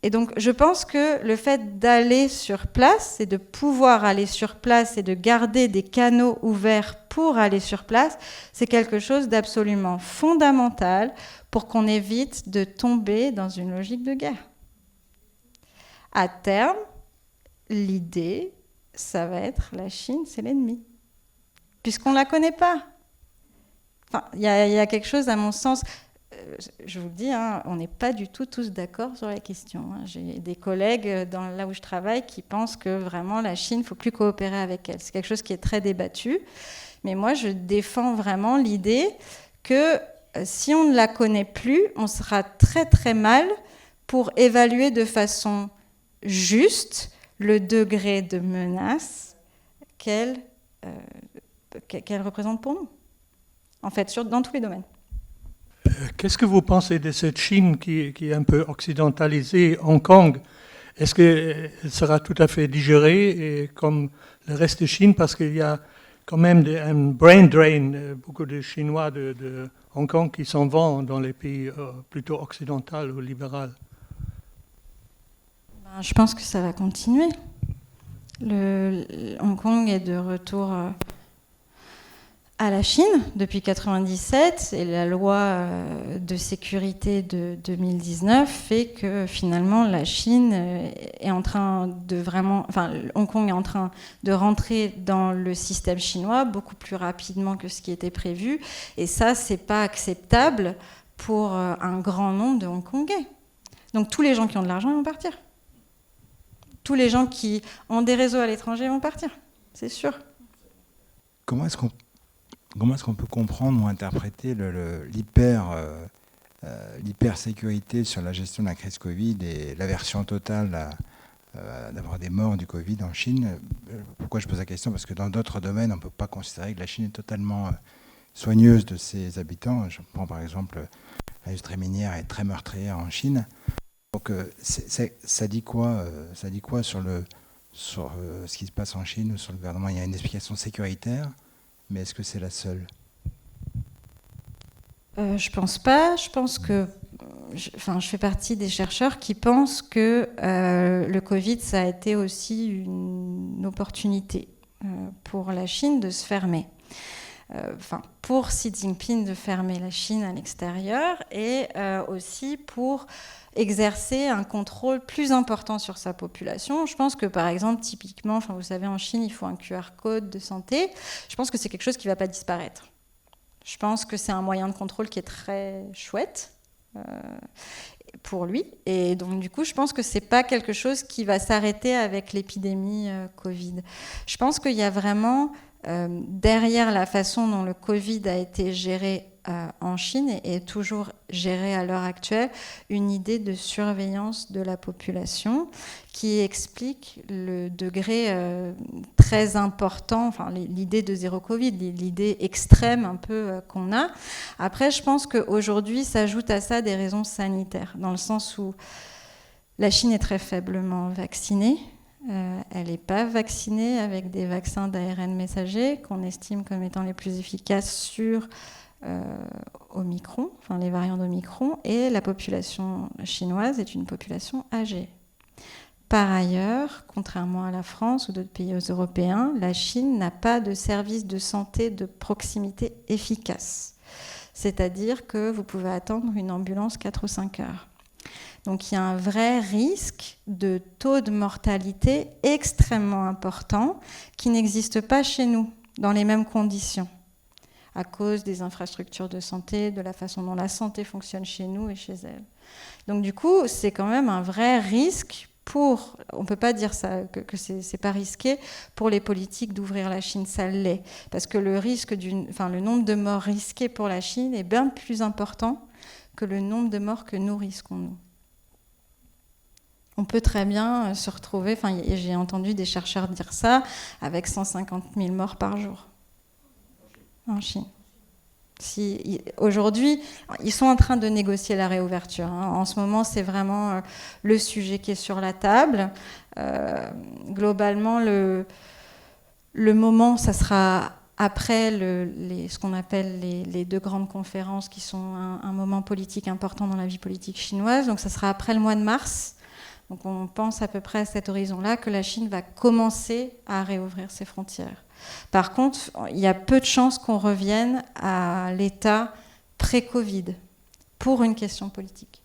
Et donc, je pense que le fait d'aller sur place et de pouvoir aller sur place et de garder des canaux ouverts pour aller sur place, c'est quelque chose d'absolument fondamental pour qu'on évite de tomber dans une logique de guerre. À terme, l'idée, ça va être la Chine, c'est l'ennemi. Puisqu'on ne la connaît pas. Enfin, il y a quelque chose, à mon sens, je vous le dis, hein, on n'est pas du tout tous d'accord sur la question. Hein. J'ai des collègues là où je travaille qui pensent que vraiment la Chine, il ne faut plus coopérer avec elle. C'est quelque chose qui est très débattu. Mais moi, je défends vraiment l'idée que si on ne la connaît plus, on sera très très mal pour évaluer de façon juste le degré de menace qu'elle représente pour nous, en fait, dans tous les domaines. Qu'est-ce que vous pensez de cette Chine qui est un peu occidentalisée, Hong Kong? Est-ce qu'elle sera tout à fait digérée et comme le reste de Chine? Parce qu'il y a quand même un brain drain, beaucoup de Chinois de Hong Kong qui s'en vont dans les pays plutôt occidentaux ou libéraux. Je pense que ça va continuer. Hong Kong est de retour à la Chine depuis 1997 et la loi de sécurité de 2019 fait que finalement la Chine est en train de Hong Kong est en train de rentrer dans le système chinois beaucoup plus rapidement que ce qui était prévu, et ça, c'est pas acceptable pour un grand nombre de Hongkongais. Donc tous les gens qui ont de l'argent, ils vont partir. Tous les gens qui ont des réseaux à l'étranger vont partir, c'est sûr. Comment est-ce qu'on peut comprendre ou interpréter l'hyper-sécurité sur la gestion de la crise Covid et l'aversion totale d'avoir des morts du Covid en Chine? Pourquoi je pose la question? Parce que dans d'autres domaines, on ne peut pas considérer que la Chine est totalement soigneuse de ses habitants. Je prends par exemple l'industrie minière est très meurtrière en Chine. Donc ça dit quoi sur ce qui se passe en Chine ou sur le gouvernement? Il y a une explication sécuritaire, mais est-ce que c'est la seule? Je pense pas. Je pense que, je fais partie des chercheurs qui pensent que le Covid, ça a été aussi une opportunité pour la Chine de se fermer. Pour Xi Jinping de fermer la Chine à l'extérieur et aussi pour exercer un contrôle plus important sur sa population. Je pense que, par exemple, typiquement, vous savez, en Chine, il faut un QR code de santé. Je pense que c'est quelque chose qui ne va pas disparaître. Je pense que c'est un moyen de contrôle qui est très chouette pour lui. Et donc, du coup, je pense que ce n'est pas quelque chose qui va s'arrêter avec l'épidémie Covid. Je pense qu'il y a vraiment, derrière la façon dont le Covid a été géré en Chine et toujours gérer à l'heure actuelle une idée de surveillance de la population qui explique le degré très important, enfin l'idée de zéro Covid, l'idée extrême un peu qu'on a. Après, je pense qu'aujourd'hui s'ajoutent à ça des raisons sanitaires, dans le sens où la Chine est très faiblement vaccinée. Elle n'est pas vaccinée avec des vaccins d'ARN messager qu'on estime comme étant les plus efficaces sur Omicron, enfin les variants d'Omicron, et la population chinoise est une population âgée. Par ailleurs, contrairement à la France ou d'autres pays européens, la Chine n'a pas de service de santé de proximité efficace. C'est-à-dire que vous pouvez attendre une ambulance 4 ou 5 heures. Donc il y a un vrai risque de taux de mortalité extrêmement important qui n'existe pas chez nous dans les mêmes conditions, à cause des infrastructures de santé, de la façon dont la santé fonctionne chez nous et chez elle. Donc du coup, c'est quand même un vrai risque pour, on ne peut pas dire ça, que c'est pas risqué pour les politiques d'ouvrir la Chine, ça l'est. Parce que le nombre de morts risqués pour la Chine est bien plus important que le nombre de morts que nous risquons, nous. On peut très bien se retrouver, j'ai entendu des chercheurs dire ça, avec 150 000 morts par jour en Chine. Aujourd'hui, ils sont en train de négocier la réouverture. En ce moment, c'est vraiment le sujet qui est sur la table. Globalement, le moment, ça sera après ce qu'on appelle les 2 grandes conférences qui sont un moment politique important dans la vie politique chinoise. Donc ça sera après le mois de mars. Donc on pense à peu près à cet horizon-là que la Chine va commencer à réouvrir ses frontières. Par contre, il y a peu de chances qu'on revienne à l'état pré-Covid pour une question politique.